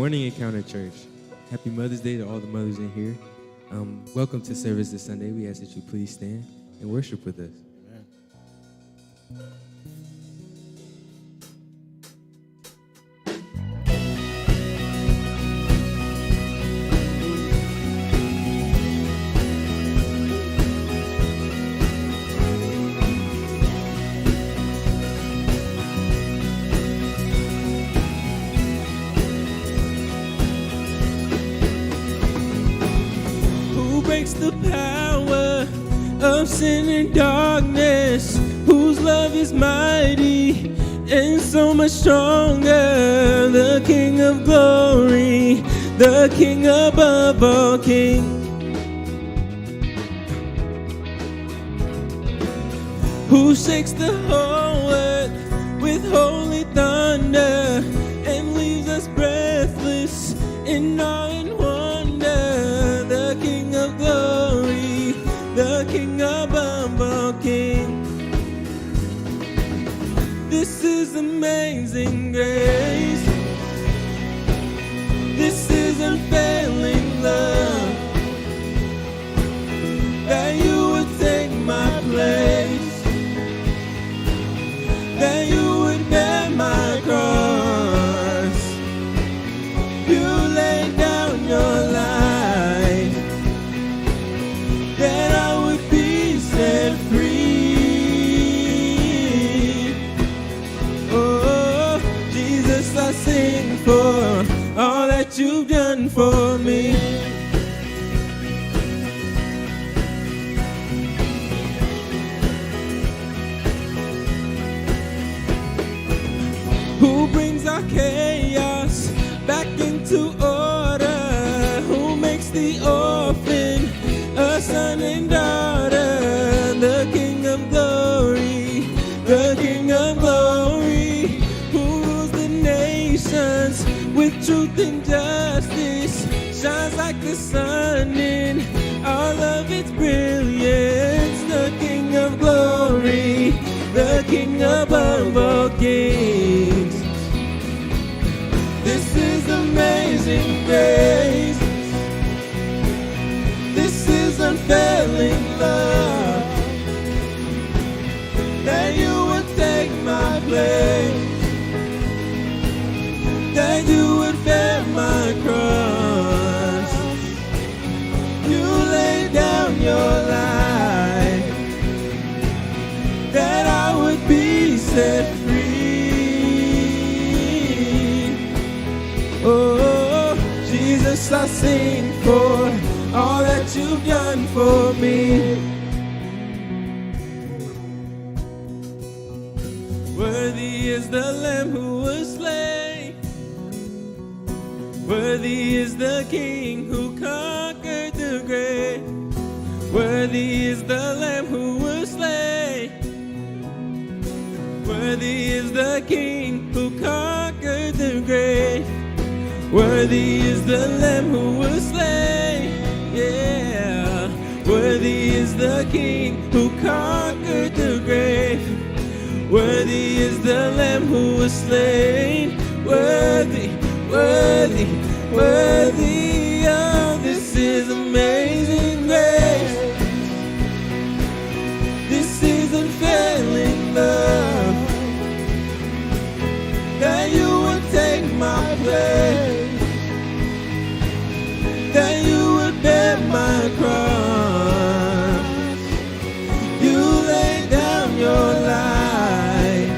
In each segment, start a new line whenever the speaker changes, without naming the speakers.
morning, Encounter Church. Happy Mother's Day to all the mothers in here. Welcome to service this Sunday. We ask that you please stand and worship with us.
The power of sin and darkness, whose love is mighty and so much stronger. The King of glory, the King above all kings, who shakes the whole earth with holy thunder and leaves us breathless in awe and wonder. The King of glory, the King above all kings. This is amazing grace. This is unfailing love, that you would take my place, that you would bear my cross. You laid down your life, that I would be set free. Oh, Jesus, I sing for all that you've done for me. Who brings our chaos back into order, who makes the orphan a son and daughter. The King of glory, the King of glory, who rules the nations with truth and justice, shines like the sun in all of its brilliance. The King of glory, the King above all kings. This is amazing grace. This is unfailing love, that you would take my place, that you would bear my cross. You laid down your life, that I would be set free. Oh, Jesus, I sing for all that you've done for me. Worthy is the Lamb who was slain. Worthy is the King who conquered the grave. Worthy is the Lamb who was slain. Worthy is the King who conquered the grave. Worthy is the Lamb who was slain. Yeah. Worthy is the King who conquered the grave. Worthy is the Lamb who was slain. Worthy, worthy, worthy. Oh, this is amazing grace. This is unfailing love, that you would take my place, that you would bear my cross. You laid down your life,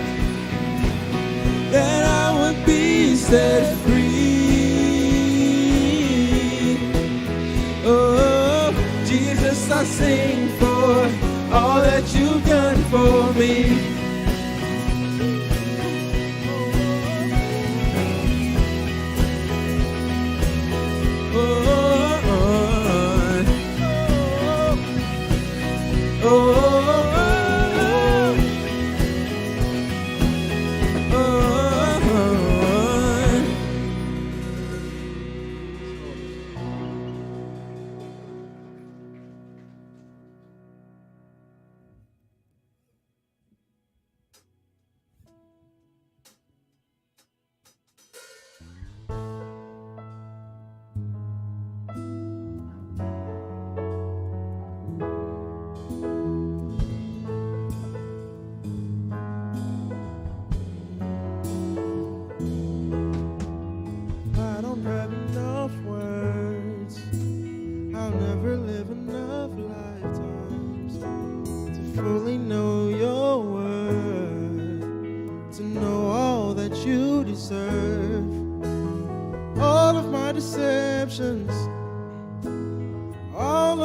that I would be set free. Oh, Jesus, I sing for all that you've done for me.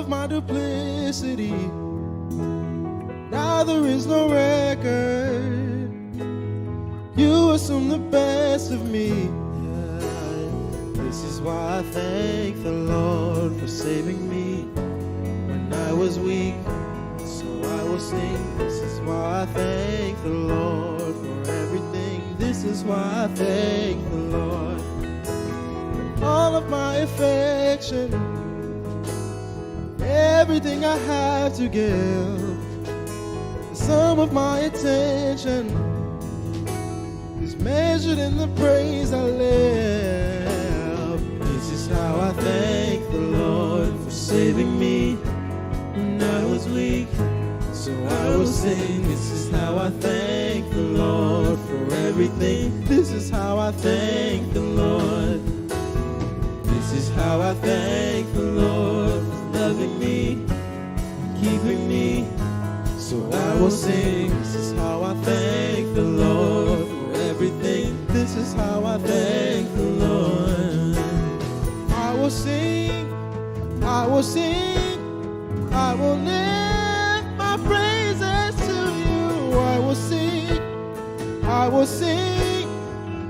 of my duplicity. Now there is no record. You assume the best of me. This is why I thank the Lord for saving me when I was weak. So I will sing. This is why I thank the Lord for everything. This is why I thank the Lord. All of my affection, everything I have to give, the sum of my attention is measured in the praise I live. This is how I thank the Lord for saving me when I was weak. So I will sing. This is how I thank the Lord for everything. This is how I thank the Lord. This is how I thank the Lord for loving me, keeping me. So I will sing. This is how I thank the Lord for everything. This is how I thank the Lord. I will sing, I will sing, I will lift my praises to you. I will sing, I will sing,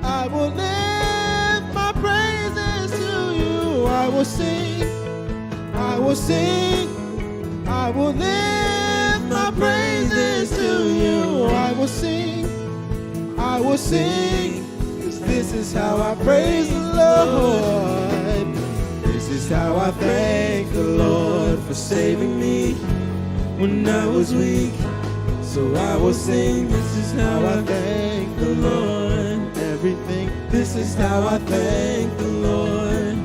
I will lift my praises to you. I will sing, I will sing, I will lift my praises to you. I will sing, I will sing, 'cause this is how I praise the Lord. This is how I thank the Lord for saving me when I was weak. So I will sing. This is how I thank the Lord. Everything. This is how I thank the Lord.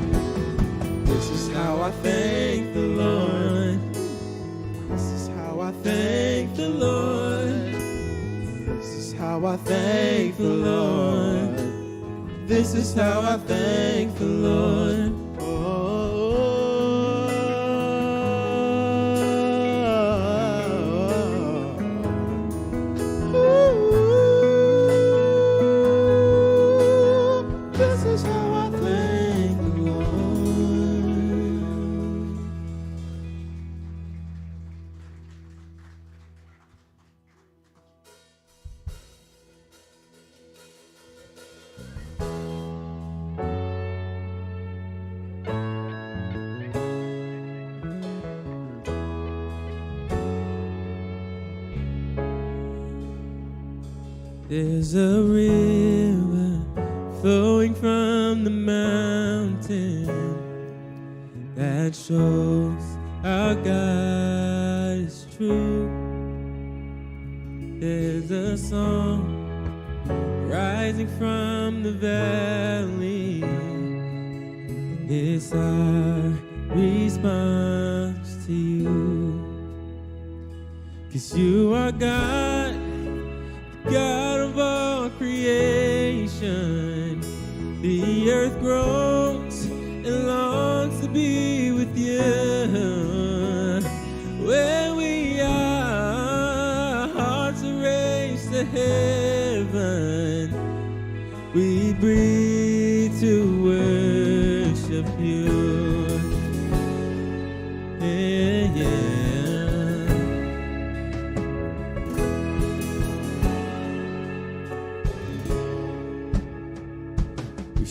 This is how I thank the Lord. This is how I thank the Lord. This is how I thank the Lord. This is how I thank the Lord. This is how I thank the Lord.
There's a river flowing from the mountain that shows our God is true. There's a song rising from the valley. It's our response to you. 'Cause you are God, God of all creation. The earth groans and longs to be with you. Where we are, hearts are raised to heaven. We breathe to worship you. Yeah, yeah.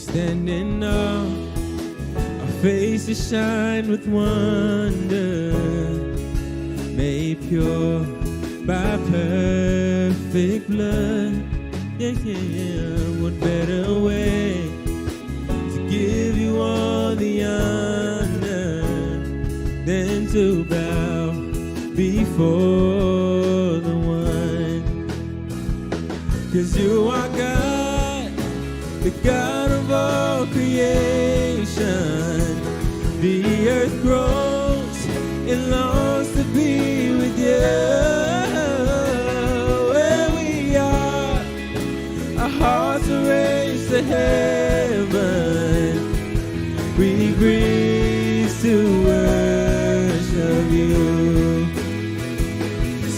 Standing up, our faces shine with wonder, made pure by perfect blood. Yeah, yeah, yeah. What better way to give you all the honor than to bow before the one? 'Cause you are God, the God of all creation. The earth groans and longs to be with you. Where we are, our hearts are raised to heaven. We breathe to worship you.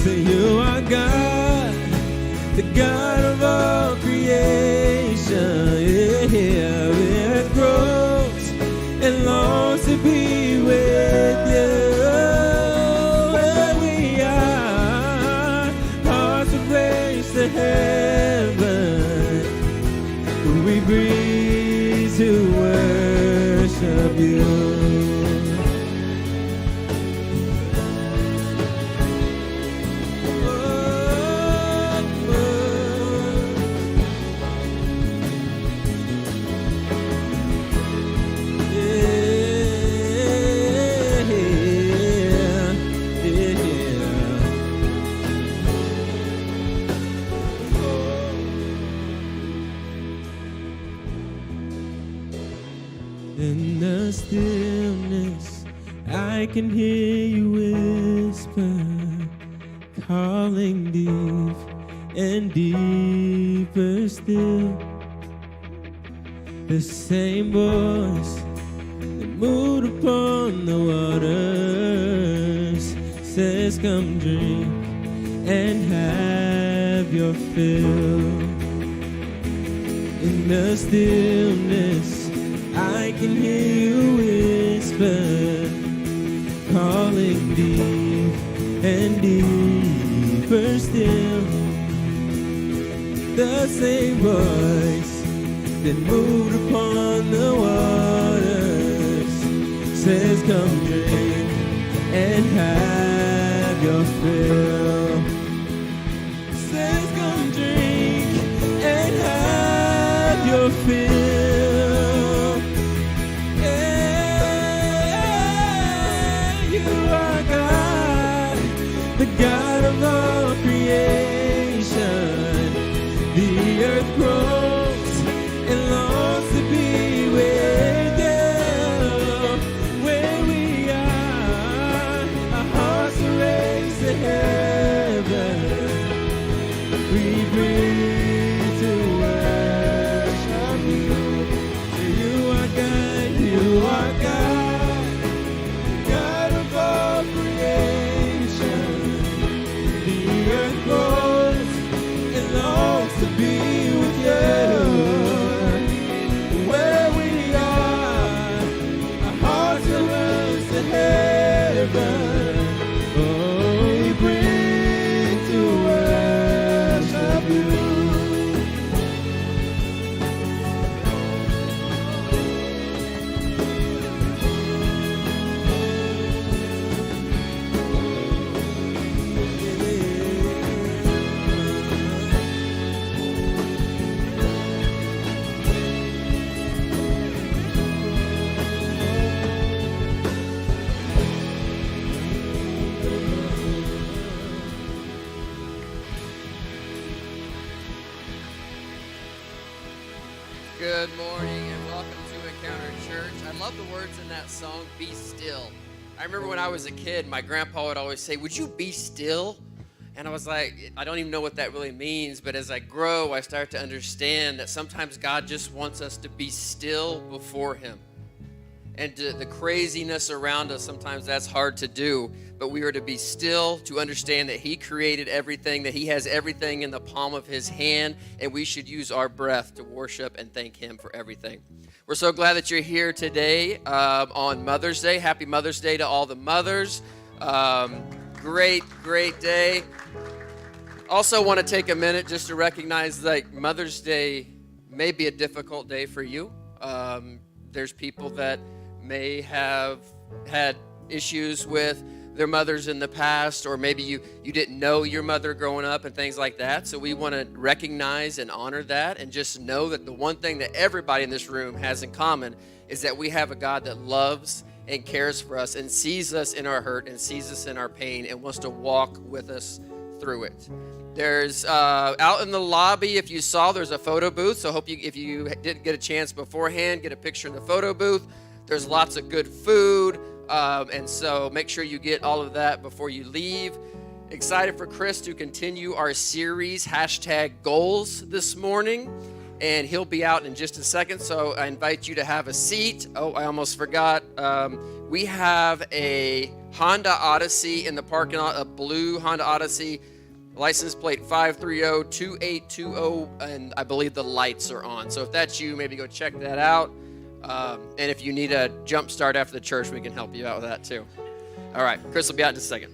Say you are God, the God of all creation. Yeah, it grows and longs to be with you. worship you. In the stillness, I can hear you whisper, calling deep and deeper still. The same voice that moved upon the waters says, come drink and have your fill. In the stillness, I can hear you whisper, calling deep and deeper still. The same voice that moved upon the waters says, come drink and have your fill. Says, come drink and have your fill. The God of all creation, the earth groans and longs to be with you. Where we are, our hearts are raised to heaven. We bring to worship you. You are God, you are God, God of all creation. The earth grows and longs to be with you. Where we are, our hearts are raised to heaven. Oh, we bring to worship you.
Good morning and welcome to Encounter Church. I love the words in that song, Be Still. I remember when I was a kid, my grandpa would always say, would you be still? And I was like, I don't even know what that really means, but as I grow, I start to understand that sometimes God just wants us to be still before Him. And the craziness around us, sometimes that's hard to do, but we are to be still, to understand that He created everything, that He has everything in the palm of His hand, and we should use our breath to worship and thank Him for everything. We're so glad that you're here today on Mother's Day. Happy Mother's Day to all the mothers. Great day. Also want to take a minute just to recognize that Mother's Day may be a difficult day for you. There's people that may have had issues with their mothers in the past, or maybe you didn't know your mother growing up and things like that. So we want to recognize and honor that, and just know that the one thing that everybody in this room has in common is that we have a God that loves and cares for us and sees us in our hurt and sees us in our pain and wants to walk with us through it. There's out in the lobby, if you saw, there's a photo booth. So hope if you didn't get a chance beforehand, get a picture in the photo booth. There's lots of good food. And so make sure you get all of that before you leave. Excited for Chris to continue our series, #Goals, this morning. And he'll be out in just a second. So I invite you to have a seat. Oh, I almost forgot. We have a Honda Odyssey in the parking lot, a blue Honda Odyssey. License plate 530-2820, and I believe the lights are on. So if that's you, maybe go check that out. And if you need a jump start after the church, we can help you out with that too. All right, Chris will be out in a second.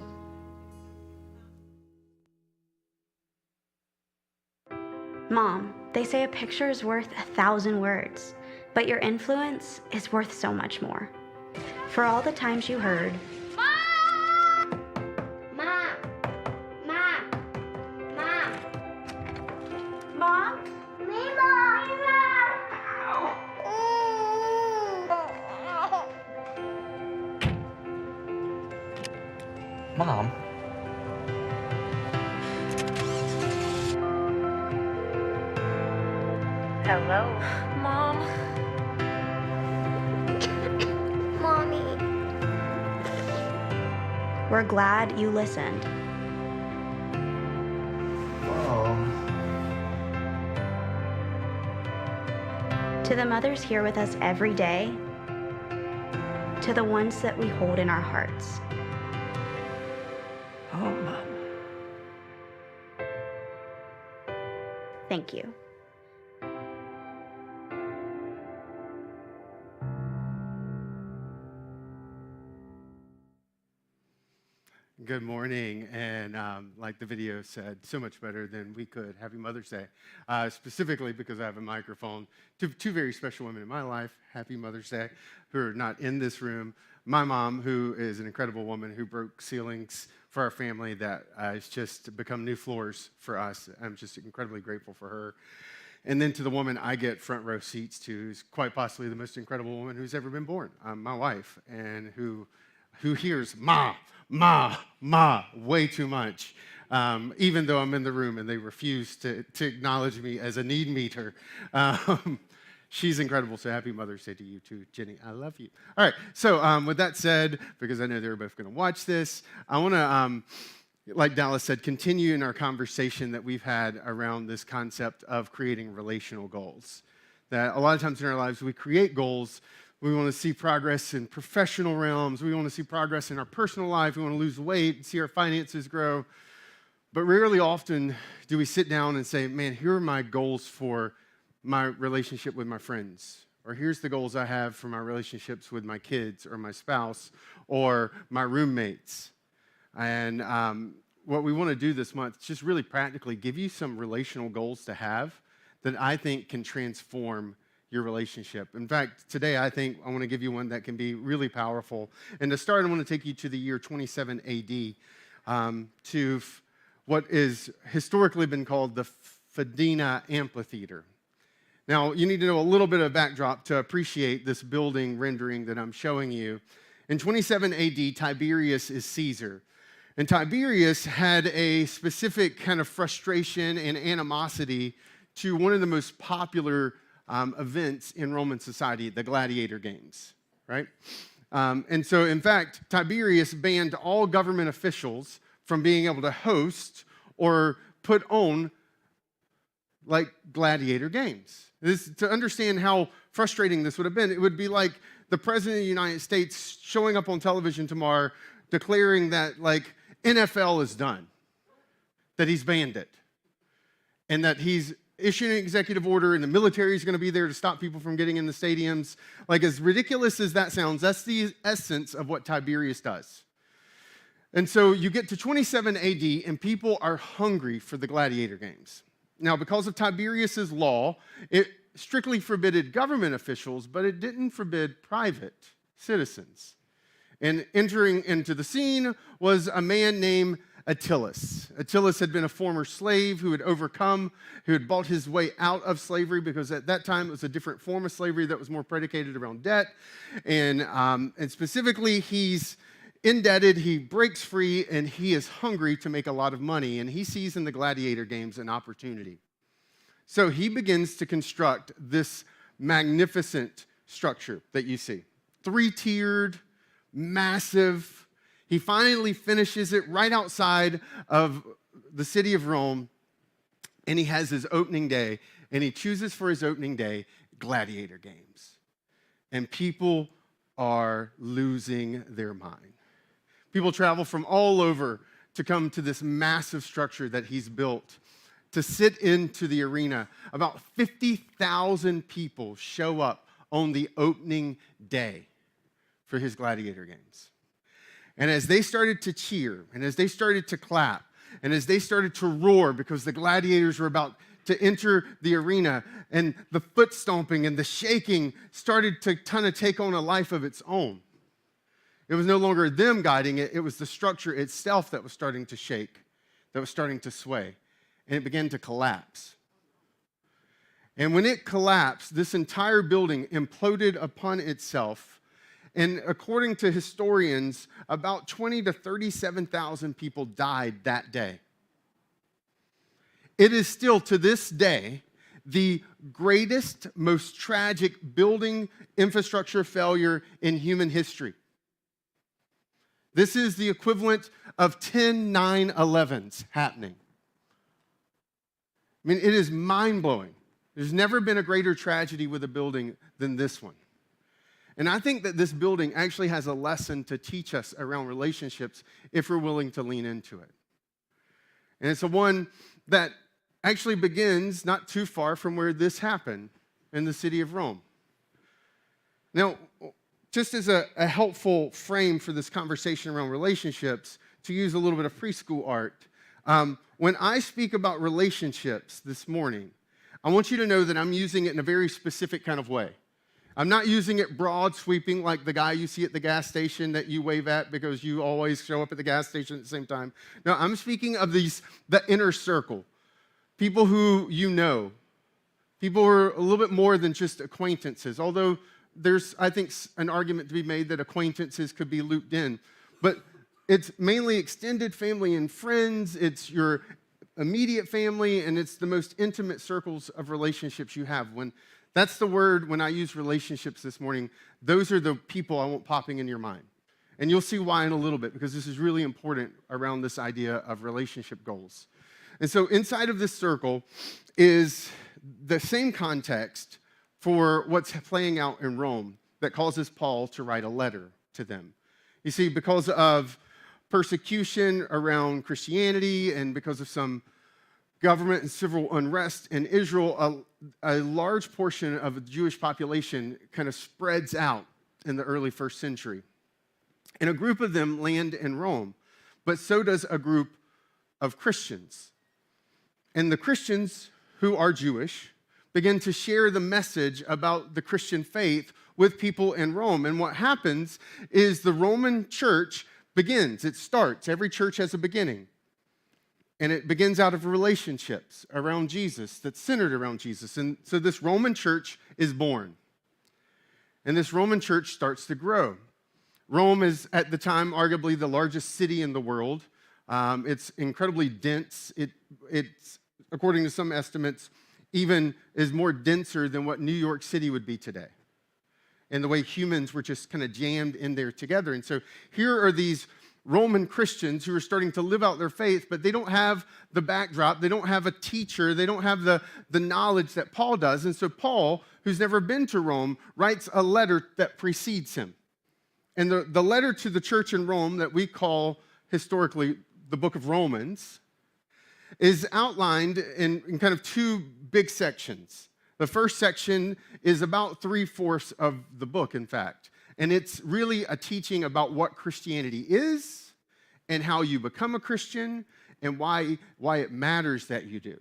Mom, they say a picture is worth 1,000 words. But your influence is worth so much more. For all the times you heard,
Mom! Mom! Mom! Mom!
Mom?
Mima!
Mom?
Hello?
Mom. Mommy.
We're glad you listened.
Mom.
To the mothers here with us every day, to the ones that we hold in our hearts,
Oh, Mom.
thank you.
Good morning, and like the video said, so much better than we could. Happy Mother's Day, specifically because I have a microphone. Two very special women in my life, happy Mother's Day, who are not in this room. My mom, who is an incredible woman who broke ceilings for our family that has just become new floors for us. I'm just incredibly grateful for her. And then to the woman I get front row seats to, who's quite possibly the most incredible woman who's ever been born, my wife, and who hears ma, ma, ma way too much, even though I'm in the room and they refuse to acknowledge me as a need meter. She's incredible, so happy Mother's Day to you too, Jenny. I love you. All right, so with that said, because I know they're both going to watch this, I want to, like Dallas said, continue in our conversation that we've had around this concept of creating relational goals. That a lot of times in our lives, we create goals. We want to see progress in professional realms. We want to see progress in our personal life. We want to lose weight and see our finances grow. But rarely often do we sit down and say, man, here are my goals for my relationship with my friends. Or here's the goals I have for my relationships with my kids or my spouse or my roommates. And what we want to do this month is just really practically give you some relational goals to have that I think can transform your relationship. In fact, today I think I want to give you one that can be really powerful. And to start, I want to take you to the year 27 AD, to what is historically been called the Fedina Amphitheater. Now, you need to know a little bit of backdrop to appreciate this building rendering that I'm showing you. In 27 AD, Tiberius is Caesar. And Tiberius had a specific kind of frustration and animosity to one of the most popular events in Roman society, the gladiator games, right? And so, in fact, Tiberius banned all government officials from being able to host or put on like gladiator games. To understand how frustrating this would have been, it would be like the President of the United States showing up on television tomorrow declaring that like NFL is done, that he's banned it, and that he's issuing an executive order and the military is going to be there to stop people from getting in the stadiums. Like, as ridiculous as that sounds, that's the essence of what Tiberius does. And so you get to 27 AD and people are hungry for the gladiator games. Now, because of Tiberius's law, it strictly forbidded government officials, but it didn't forbid private citizens. And entering into the scene was a man named Attalus. Attalus had been a former slave who had overcome, who had bought his way out of slavery, because at that time it was a different form of slavery that was more predicated around debt. And specifically, he's indebted, he breaks free, and he is hungry to make a lot of money. And he sees in the gladiator games an opportunity. So he begins to construct this magnificent structure that you see. 3-tiered, massive. He finally finishes it right outside of the city of Rome, and he has his opening day, and he chooses for his opening day gladiator games. And people are losing their mind. People travel from all over to come to this massive structure that he's built, to sit into the arena. About 50,000 people show up on the opening day for his gladiator games. And as they started to cheer, and as they started to clap, and as they started to roar because the gladiators were about to enter the arena, and the foot stomping and the shaking started to kind of take on a life of its own. It was no longer them guiding it. It was the structure itself that was starting to shake, that was starting to sway, and it began to collapse. And when it collapsed, this entire building imploded upon itself. And according to historians, about 20 to 37,000 people died that day. It is still, to this day, the greatest, most tragic building infrastructure failure in human history. This is the equivalent of 10 9/11s happening. I mean, it is mind-blowing. There's never been a greater tragedy with a building than this one. And I think that this building actually has a lesson to teach us around relationships if we're willing to lean into it. And it's the one that actually begins not too far from where this happened in the city of Rome. Now, just as a helpful frame for this conversation around relationships, to use a little bit of preschool art, when I speak about relationships this morning, I want you to know that I'm using it in a very specific kind of way. I'm not using it broad sweeping like the guy you see at the gas station that you wave at because you always show up at the gas station at the same time. No, I'm speaking of the inner circle, people who you know, people who are a little bit more than just acquaintances, although there's, I think, an argument to be made that acquaintances could be looped in. But it's mainly extended family and friends, it's your immediate family, and it's the most intimate circles of relationships you have. That's the word when I use relationships this morning. Those are the people I want popping in your mind. And you'll see why in a little bit, because this is really important around this idea of relationship goals. And so inside of this circle is the same context for what's playing out in Rome that causes Paul to write a letter to them. You see, because of persecution around Christianity and because of some government and civil unrest in Israel, a large portion of the Jewish population kind of spreads out in the early first century. And a group of them land in Rome, but so does a group of Christians. And the Christians who are Jewish begin to share the message about the Christian faith with people in Rome. And what happens is the Roman church begins, it starts. Every church has a beginning. And it begins out of relationships around Jesus, that's centered around Jesus. And so this Roman church is born. And this Roman church starts to grow. Rome is, at the time, arguably the largest city in the world. It's incredibly dense. It's, according to some estimates, even is more denser than what New York City would be today. And the way humans were just kind of jammed in there together. And so here are these Roman Christians who are starting to live out their faith, but they don't have the backdrop, they don't have a teacher, they don't have the knowledge that Paul does. And so Paul, who's never been to Rome, writes a letter that precedes him. And the letter to the church in Rome that we call historically the book of Romans is outlined in kind of two big sections. The first section is about 3/4 of the book, in fact. And it's really a teaching about what Christianity is and how you become a Christian and why it matters that you do.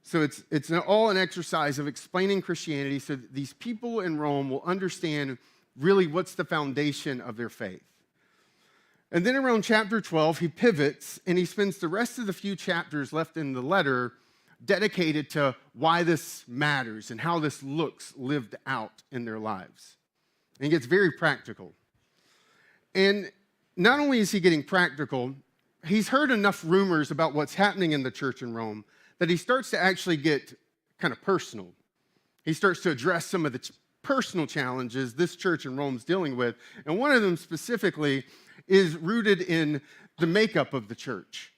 So it's all an exercise of explaining Christianity so that these people in Rome will understand really what's the foundation of their faith. And then around chapter 12, he pivots and he spends the rest of the few chapters left in the letter dedicated to why this matters and how this looks lived out in their lives. And he gets very practical. And not only is he getting practical, he's heard enough rumors about what's happening in the church in Rome that he starts to actually get kind of personal. He starts to address some of the personal challenges this church in Rome's dealing with. And one of them specifically is rooted in the makeup of the church.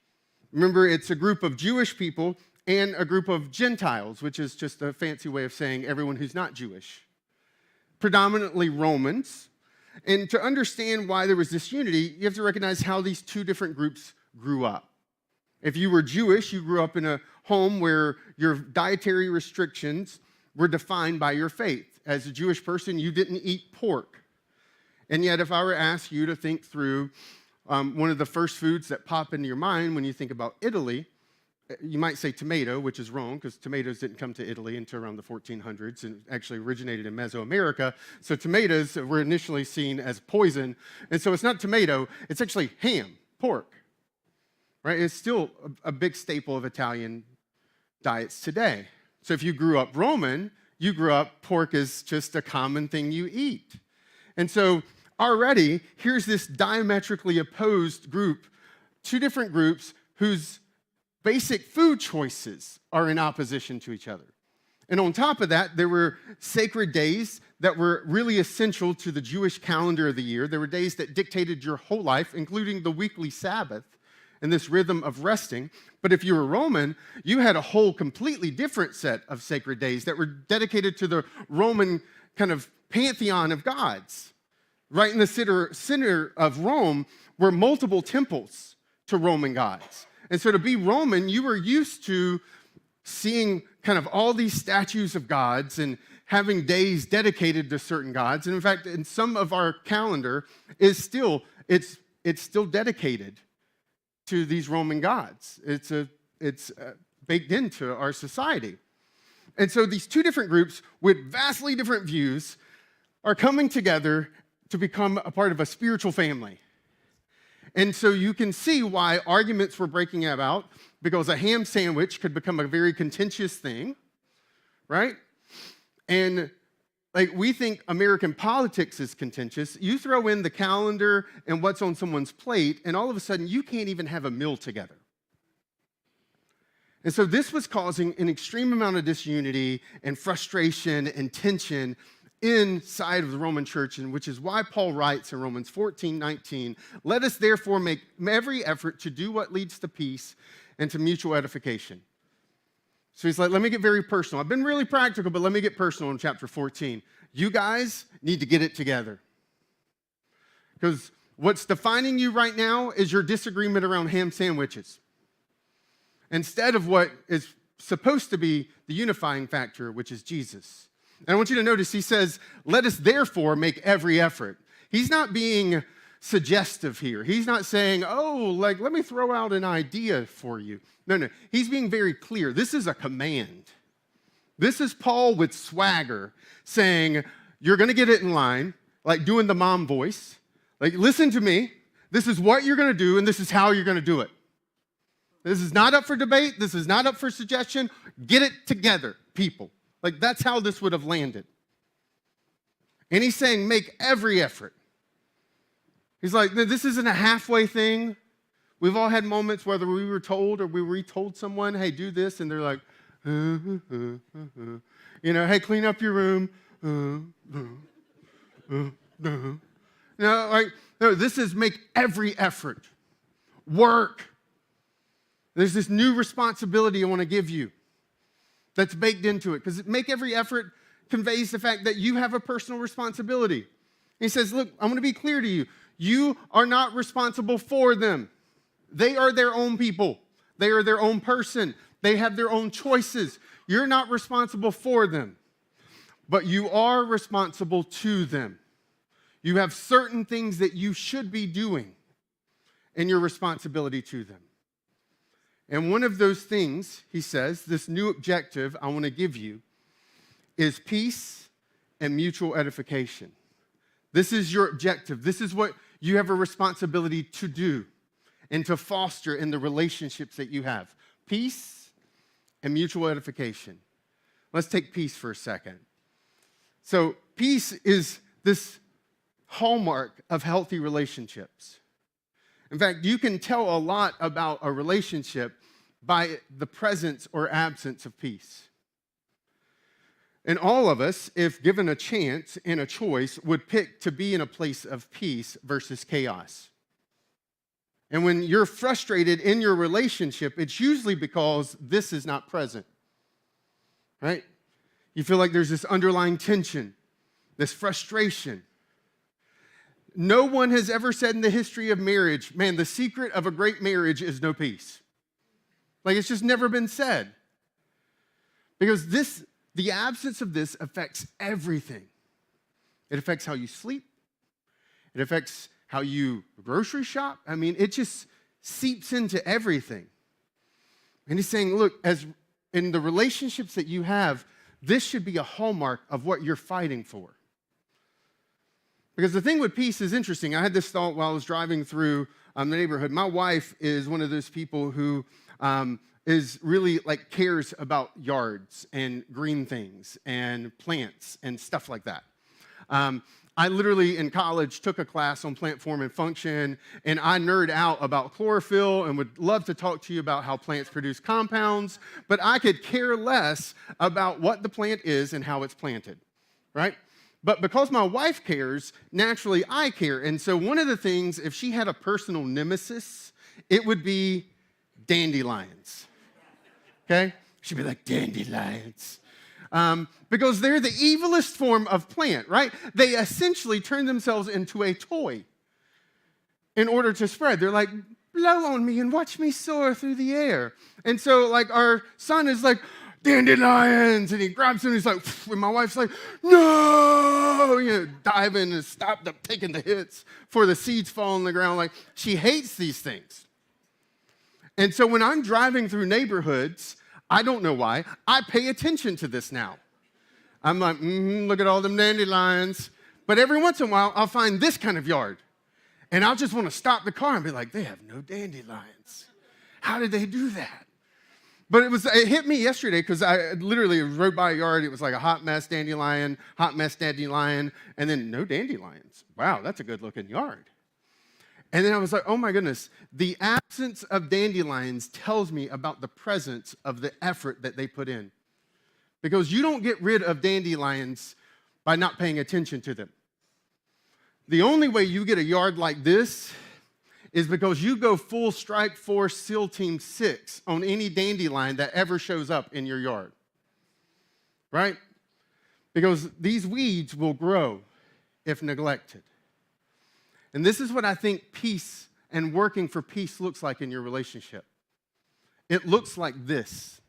Remember, it's a group of Jewish people and a group of Gentiles, which is just a fancy way of saying everyone who's not Jewish. Predominantly Romans. And to understand why there was this unity, you have to recognize how these two different groups grew up. If you were Jewish, you grew up in a home where your dietary restrictions were defined by your faith. As a Jewish person, you didn't eat pork. And yet, if I were to ask you to think through one of the first foods that pop into your mind when you think about Italy, you might say tomato, which is wrong because tomatoes didn't come to Italy until around the 1400s and actually originated in Mesoamerica. So tomatoes were initially seen as poison. And so it's not tomato, it's actually ham, pork, right? It's still a big staple of Italian diets today. So if you grew up Roman, you grew up pork is just a common thing you eat. And so already, here's this diametrically opposed group, two different groups whose basic food choices are in opposition to each other. And on top of that, there were sacred days that were really essential to the Jewish calendar of the year. There were days that dictated your whole life, including the weekly Sabbath and this rhythm of resting. But if you were Roman, you had a whole completely different set of sacred days that were dedicated to the Roman kind of pantheon of gods. Right in the center of Rome were multiple temples to Roman gods. And so to be Roman, you were used to seeing kind of all these statues of gods and having days dedicated to certain gods. And in fact, in some of our calendar it's still dedicated to these Roman gods. It's baked into our society. And so these two different groups with vastly different views are coming together to become a part of a spiritual family. And so you can see why arguments were breaking about, because a ham sandwich could become a very contentious thing, right? And like we think American politics is contentious. You throw in the calendar and what's on someone's plate, and all of a sudden you can't even have a meal together. And so this was causing an extreme amount of disunity and frustration and tension inside of the Roman church, and which is why Paul writes in Romans 14:19, "Let us therefore make every effort to do what leads to peace and to mutual edification." So he's like, let me get very personal. I've been really practical, but let me get personal in chapter 14. You guys need to get it together. Because what's defining you right now is your disagreement around ham sandwiches, instead of what is supposed to be the unifying factor, which is Jesus. And I want you to notice he says, let us therefore make every effort. He's not being suggestive here. He's not saying, let me throw out an idea for you. No. He's being very clear. This is a command. This is Paul with swagger saying, you're going to get it in line, like doing the mom voice. Like, listen to me. This is what you're going to do, and this is how you're going to do it. This is not up for debate. This is not up for suggestion. Get it together, people. Like, that's how this would have landed. And he's saying, make every effort. He's like, this isn't a halfway thing. We've all had moments, whether we were told or we retold someone, hey, do this, and they're like, hey, clean up your room. No, this is make every effort. Work. There's this new responsibility I want to give you that's baked into it, because make every effort conveys the fact that you have a personal responsibility. He says, look, I'm going to be clear to you. You are not responsible for them. They are their own people. They are their own person. They have their own choices. You're not responsible for them, but you are responsible to them. You have certain things that you should be doing in your responsibility to them. And one of those things, he says, this new objective I want to give you is peace and mutual edification. This is your objective. This is what you have a responsibility to do and to foster in the relationships that you have. Peace and mutual edification. Let's take peace for a second. So peace is this hallmark of healthy relationships. In fact, you can tell a lot about a relationship by the presence or absence of peace. And all of us, if given a chance and a choice, would pick to be in a place of peace versus chaos. And when you're frustrated in your relationship, it's usually because this is not present, right? You feel like there's this underlying tension, this frustration. No one has ever said in the history of marriage, man, the secret of a great marriage is no peace. Like, it's just never been said. Because the absence of this affects everything. It affects how you sleep. It affects how you grocery shop. I mean, it just seeps into everything.
And he's saying, look, as in the relationships that you have, this should be a hallmark of what you're fighting for. Because the thing with peace is interesting. I had this thought while I was driving through the neighborhood. My wife is one of those people who is really like cares about yards and green things and plants and stuff like that. I literally in college took a class on plant form and function, and I nerd out about chlorophyll and would love to talk to you about how plants produce compounds, but I could care less about what the plant is and how it's planted, right? But because my wife cares, naturally I care. And so one of the things, if she had a personal nemesis, it would be dandelions, okay? She'd be like, dandelions. Because they're the evilest form of plant, right? They essentially turn themselves into a toy in order to spread. They're like, blow on me and watch me soar through the air. And so, like, our son is like, dandelions, and he grabs them, and he's like, and my wife's like, no, diving and stop taking the hits before the seeds fall on the ground. Like, she hates these things. And so when I'm driving through neighborhoods, I don't know why, I pay attention to this now. I'm like, look at all them dandelions. But every once in a while, I'll find this kind of yard. And I'll just want to stop the car and be like, they have no dandelions. How did they do that? But it hit me yesterday because I literally rode by a yard. It was like a hot mess dandelion, and then no dandelions. Wow, that's a good-looking yard. And then I was like, oh my goodness, the absence of dandelions tells me about the presence of the effort that they put in. Because you don't get rid of dandelions by not paying attention to them. The only way you get a yard like this is because you go full strike force SEAL Team 6 on any dandelion that ever shows up in your yard. Right? Because these weeds will grow if neglected. And this is what I think peace and working for peace looks like in your relationship. It looks like this.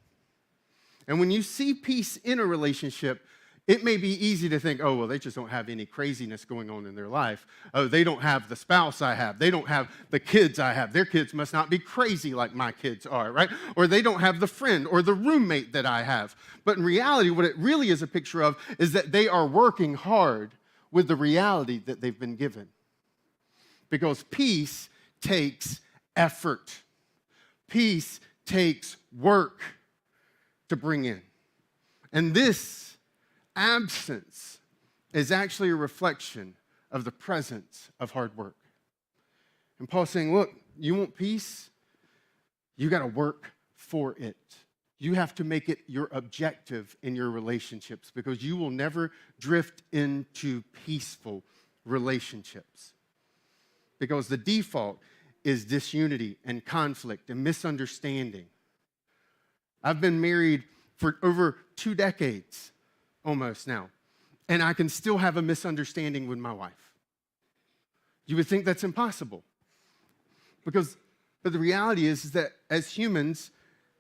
And when you see peace in a relationship, it may be easy to think, oh, well, they just don't have any craziness going on in their life. Oh, they don't have the spouse I have. They don't have the kids I have. Their kids must not be crazy like my kids are, right? Or they don't have the friend or the roommate that I have. But in reality, what it really is a picture of is that they are working hard with the reality that they've been given. Because peace takes effort. Peace takes work to bring in. And this absence is actually a reflection of the presence of hard work. And Paul's saying, look, you want peace? You got to work for it. You have to make it your objective in your relationships because you will never drift into peaceful relationships. Because the default is disunity and conflict and misunderstanding. I've been married for over 2 decades, almost now, and I can still have a misunderstanding with my wife. You would think that's impossible. But the reality is that as humans,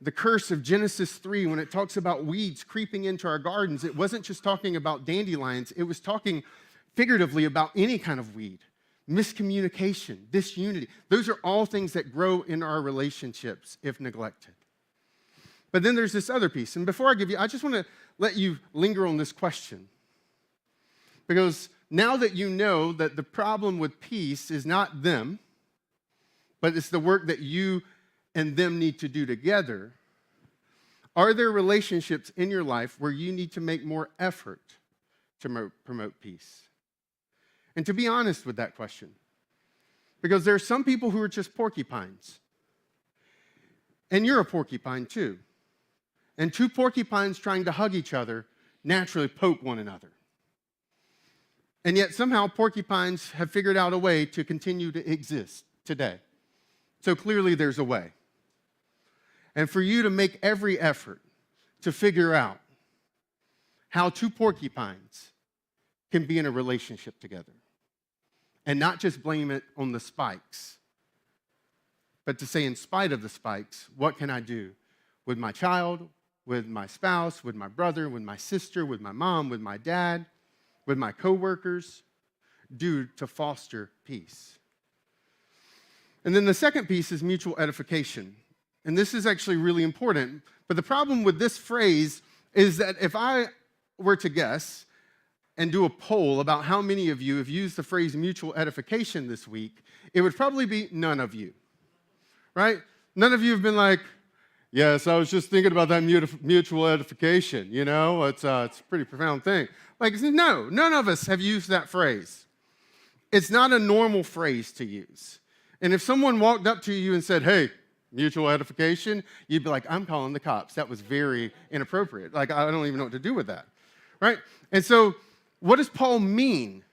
the curse of Genesis 3, when it talks about weeds creeping into our gardens, it wasn't just talking about dandelions, it was talking figuratively about any kind of weed. Miscommunication, disunity. Those are all things that grow in our relationships if neglected. But then there's this other piece. And before I just want to let you linger on this question. Because now that you know that the problem with peace is not them, but it's the work that you and them need to do together, are there relationships in your life where you need to make more effort to promote peace? And to be honest with that question, because there are some people who are just porcupines. And you're a porcupine too. And 2 porcupines trying to hug each other naturally poke one another. And yet somehow porcupines have figured out a way to continue to exist today. So clearly there's a way. And for you to make every effort to figure out how 2 porcupines can be in a relationship together. And not just blame it on the spikes, but to say in spite of the spikes, what can I do with my child, with my spouse, with my brother, with my sister, with my mom, with my dad, with my coworkers, do to foster peace? And then the second piece is mutual edification. and this is actually really important, but the problem with this phrase is that if I were to guess and do a poll about how many of you have used the phrase mutual edification this week, it would probably be none of you, right? None of you have been like, yes, I was just thinking about that mutual edification, you know? It's a pretty profound thing. Like, no, none of us have used that phrase. It's not a normal phrase to use. And if someone walked up to you and said, hey, mutual edification, you'd be like, I'm calling the cops. That was very inappropriate. Like, I don't even know what to do with that, right? And so what does Paul mean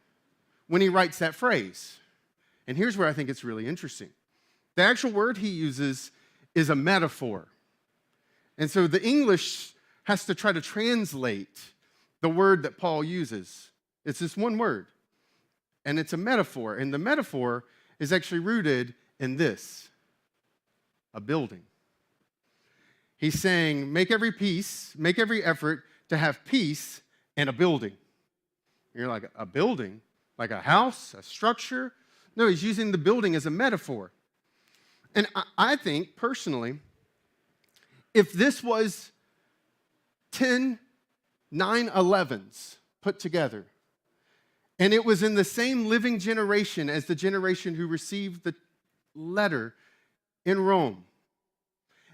when he writes that phrase? And here's where I think it's really interesting. The actual word he uses is a metaphor. And so the English has to try to translate the word that Paul uses. It's this one word, and it's a metaphor. And the metaphor is actually rooted in this, a building. He's saying, make every effort to have peace in a building. You're like, a building? Like a house, a structure? No, he's using the building as a metaphor. And I think, personally, if this was 10 9/11s put together, and it was in the same living generation as the generation who received the letter in Rome,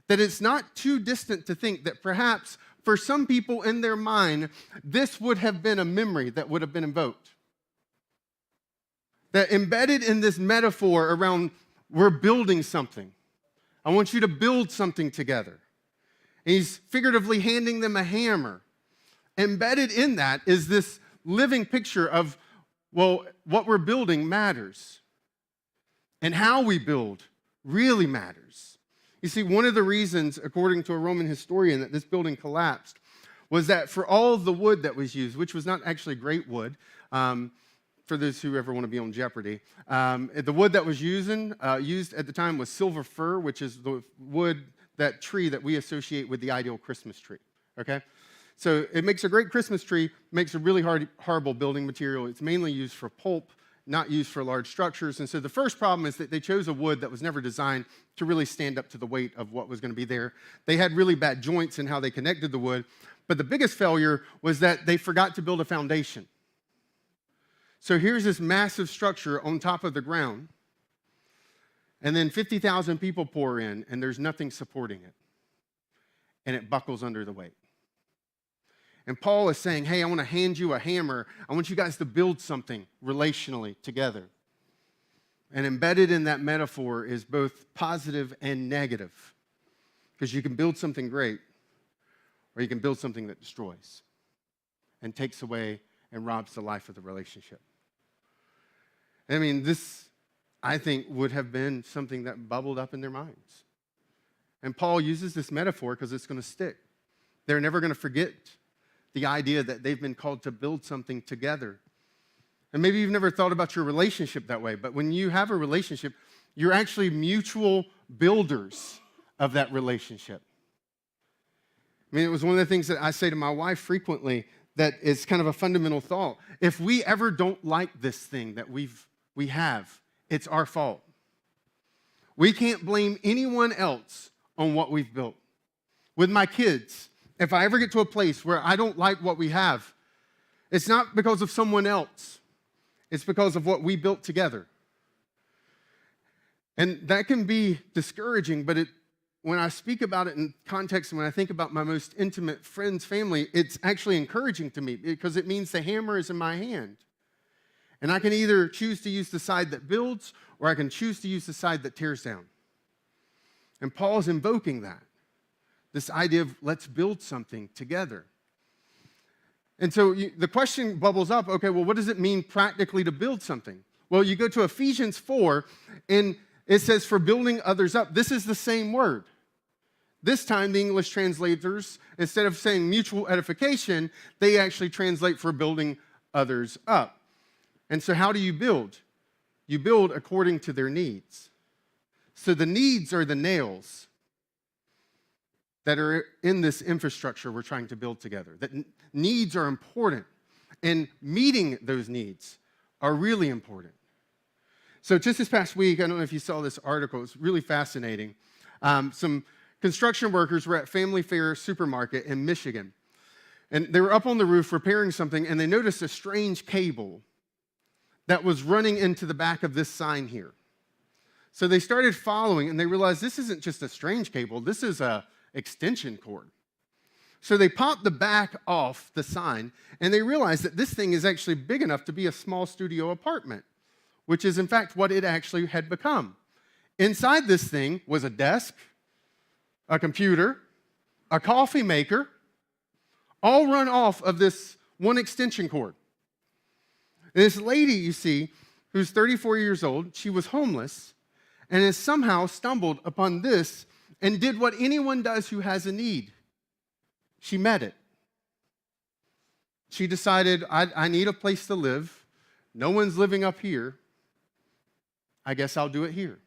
that it's not too distant to think that perhaps for some people in their mind, this would have been a memory that would have been invoked. That embedded in this metaphor around we're building something. I want you to build something together. And he's figuratively handing them a hammer. Embedded in that is this living picture of, well, what we're building matters. And how we build really matters. You see, one of the reasons, according to a Roman historian, that this building collapsed was that for all of the wood that was used, which was not actually great wood, for those who ever want to be on Jeopardy, the wood that was used at the time was silver fir, which is the wood, that tree that we associate with the ideal Christmas tree, okay? So it makes a great Christmas tree, makes a really horrible building material. It's mainly used for pulp, not used for large structures. And so the first problem is that they chose a wood that was never designed to really stand up to the weight of what was going to be there. They had really bad joints in how they connected the wood. But the biggest failure was that they forgot to build a foundation. So here's this massive structure on top of the ground, and then 50,000 people pour in, and there's nothing supporting it. And it buckles under the weight. And Paul is saying, hey, I want to hand you a hammer. I want you guys to build something relationally together. And embedded in that metaphor is both positive and negative. Because you can build something great, or you can build something that destroys and takes away and robs the life of the relationship. I mean, this, I think, would have been something that bubbled up in their minds. And Paul uses this metaphor because it's going to stick. They're never going to forget the idea that they've been called to build something together. And maybe you've never thought about your relationship that way, but when you have a relationship, you're actually mutual builders of that relationship. I mean, it was one of the things that I say to my wife frequently that is kind of a fundamental thought. If we ever don't like this thing that we have, it's our fault. We can't blame anyone else on what we've built. With my kids, if I ever get to a place where I don't like what we have, it's not because of someone else. It's because of what we built together. And that can be discouraging, but when I speak about it in context, and when I think about my most intimate friends, family, it's actually encouraging to me because it means the hammer is in my hand. And I can either choose to use the side that builds, or I can choose to use the side that tears down. And Paul's invoking that. This idea of let's build something together. And so the question bubbles up, okay, well, what does it mean practically to build something? Well, you go to Ephesians 4, and it says for building others up. This is the same word. This time, the English translators, instead of saying mutual edification, they actually translate for building others up. And so how do you build? You build according to their needs. So the needs are the nails that are in this infrastructure we're trying to build together. That needs are important, and meeting those needs are really important. So just this past week, I don't know if you saw this article, it's really fascinating. Some construction workers were at Family Fair Supermarket in Michigan. And they were up on the roof repairing something, and they noticed a strange cable that was running into the back of this sign here. So they started following, and they realized this isn't just a strange cable, this is a extension cord. So they popped the back off the sign, and they realized that this thing is actually big enough to be a small studio apartment, which is in fact what it actually had become. Inside this thing was a desk, a computer, a coffee maker, all run off of this one extension cord. And this lady, you see, who's 34 years old, she was homeless, and has somehow stumbled upon this and did what anyone does who has a need. She met it. She decided, I need a place to live. No one's living up here. I guess I'll do it here.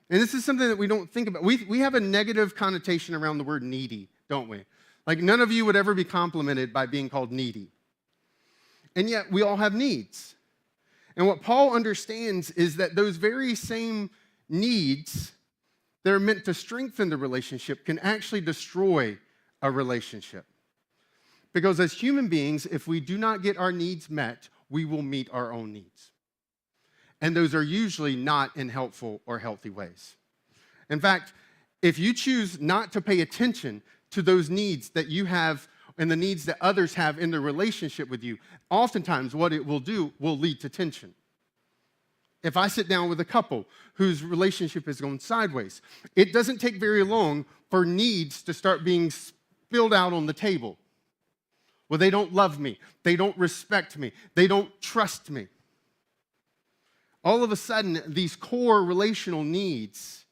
And this is something that we don't think about. We have a negative connotation around the word needy, don't we? Like none of you would ever be complimented by being called needy. And yet we all have needs. And what Paul understands is that those very same needs that are meant to strengthen the relationship can actually destroy a relationship. Because as human beings, if we do not get our needs met, we will meet our own needs. And those are usually not in helpful or healthy ways. In fact, if you choose not to pay attention to those needs that you have and the needs that others have in their relationship with you, oftentimes what it will do will lead to tension. If I sit down with a couple whose relationship is going sideways, it doesn't take very long for needs to start being spilled out on the table. Well, they don't love me. They don't respect me. They don't trust me. All of a sudden, these core relational needs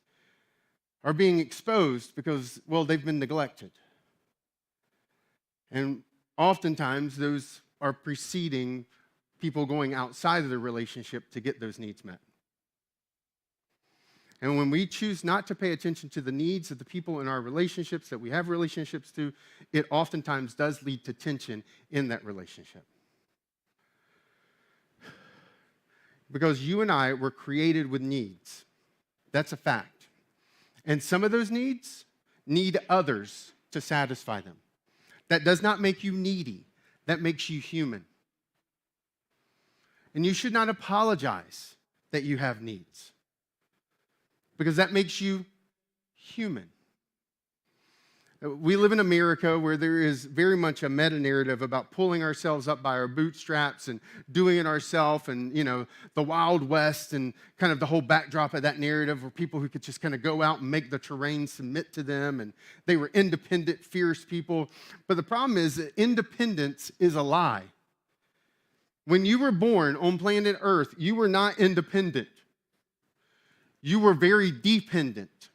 are being exposed because, well, they've been neglected. And oftentimes, those are preceding people going outside of the relationship to get those needs met. And when we choose not to pay attention to the needs of the people in our relationships that we have relationships to, it oftentimes does lead to tension in that relationship. Because you and I were created with needs. That's a fact. And some of those needs need others to satisfy them. That does not make you needy. That makes you human. And you should not apologize that you have needs, because that makes you human. We live in America where there is very much a meta-narrative about pulling ourselves up by our bootstraps and doing it ourselves, and, you know, the Wild West and kind of the whole backdrop of that narrative where people who could just kind of go out and make the terrain submit to them, and they were independent, fierce people. But the problem is that independence is a lie. When you were born on planet Earth, you were not independent. You were very dependent.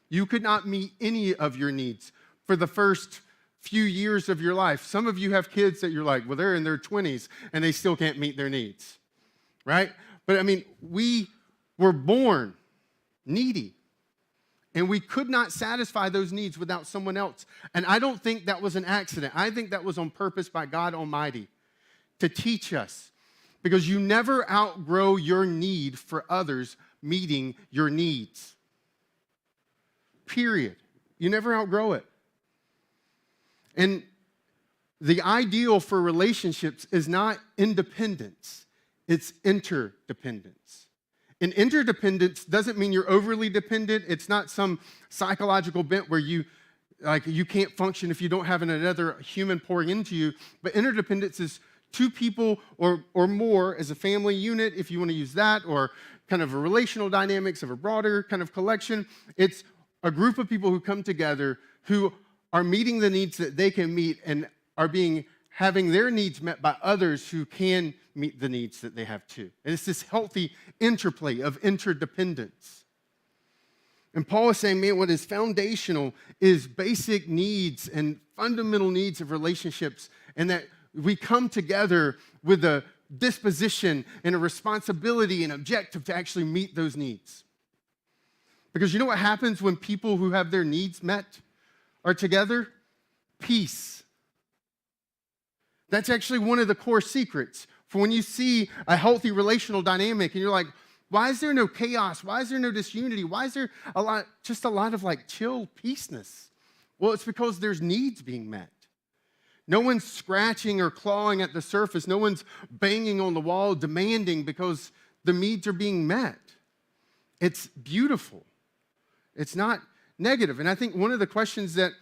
You could not meet any of your needs for the first few years of your life. Some of you have kids that you're like, well, they're in their 20s and they still can't meet their needs, right? But I mean, we were born needy, and we could not satisfy those needs without someone else. And I don't think that was an accident. I think that was on purpose by God Almighty to teach us, because you never outgrow your need for others meeting your needs. Period. You never outgrow it. And the ideal for relationships is not independence, it's interdependence. And interdependence doesn't mean you're overly dependent. It's not some psychological bent where you can't function if you don't have another human pouring into you. But interdependence is two people or more as a family unit, if you want to use that, or kind of a relational dynamics of a broader kind of collection. It's a group of people who come together who are meeting the needs that they can meet and are having their needs met by others who can meet the needs that they have too. And it's this healthy interplay of interdependence. And Paul is saying, man, what is foundational is basic needs and fundamental needs of relationships, and that we come together with a disposition and a responsibility and objective to actually meet those needs. Because you know what happens when people who have their needs met are together? Peace. That's actually one of the core secrets for when you see a healthy relational dynamic and you're like, Why is there no chaos? Why is there no disunity? Why is there just a lot of like chill peaceness? Well, it's because there's needs being met. No one's scratching or clawing at the surface. No one's banging on the wall, demanding, because the needs are being met. It's beautiful. It's not negative. And I think one of the questions that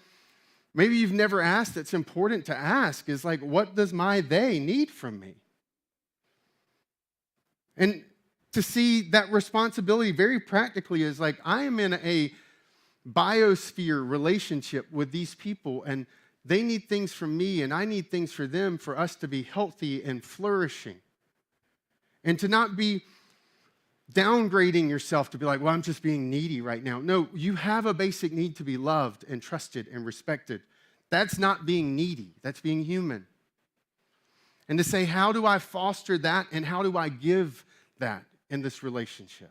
maybe you've never asked that's important to ask is like, what does my they need from me? And to see that responsibility very practically is like, I am in a biosphere relationship with these people, and they need things from me, and I need things for them for us to be healthy and flourishing. And to not be downgrading yourself to be like, well, I'm just being needy right now. No, you have a basic need to be loved and trusted and respected. That's not being needy. That's being human. And to say, how do I foster that and how do I give that in this relationship?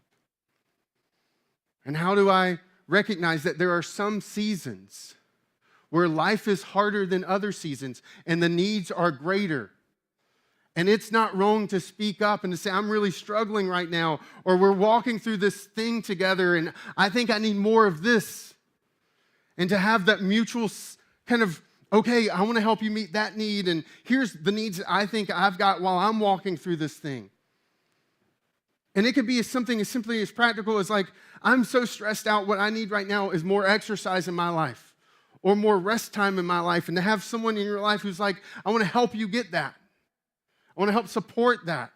And how do I recognize that there are some seasons where life is harder than other seasons and the needs are greater? And it's not wrong to speak up and to say, I'm really struggling right now, or we're walking through this thing together and I think I need more of this. And to have that mutual kind of, okay, I want to help you meet that need, and here's the needs that I think I've got while I'm walking through this thing. And it could be something as simply as practical as like, I'm so stressed out, what I need right now is more exercise in my life or more rest time in my life. And to have someone in your life who's like, I want to help you get that. I want to help support that.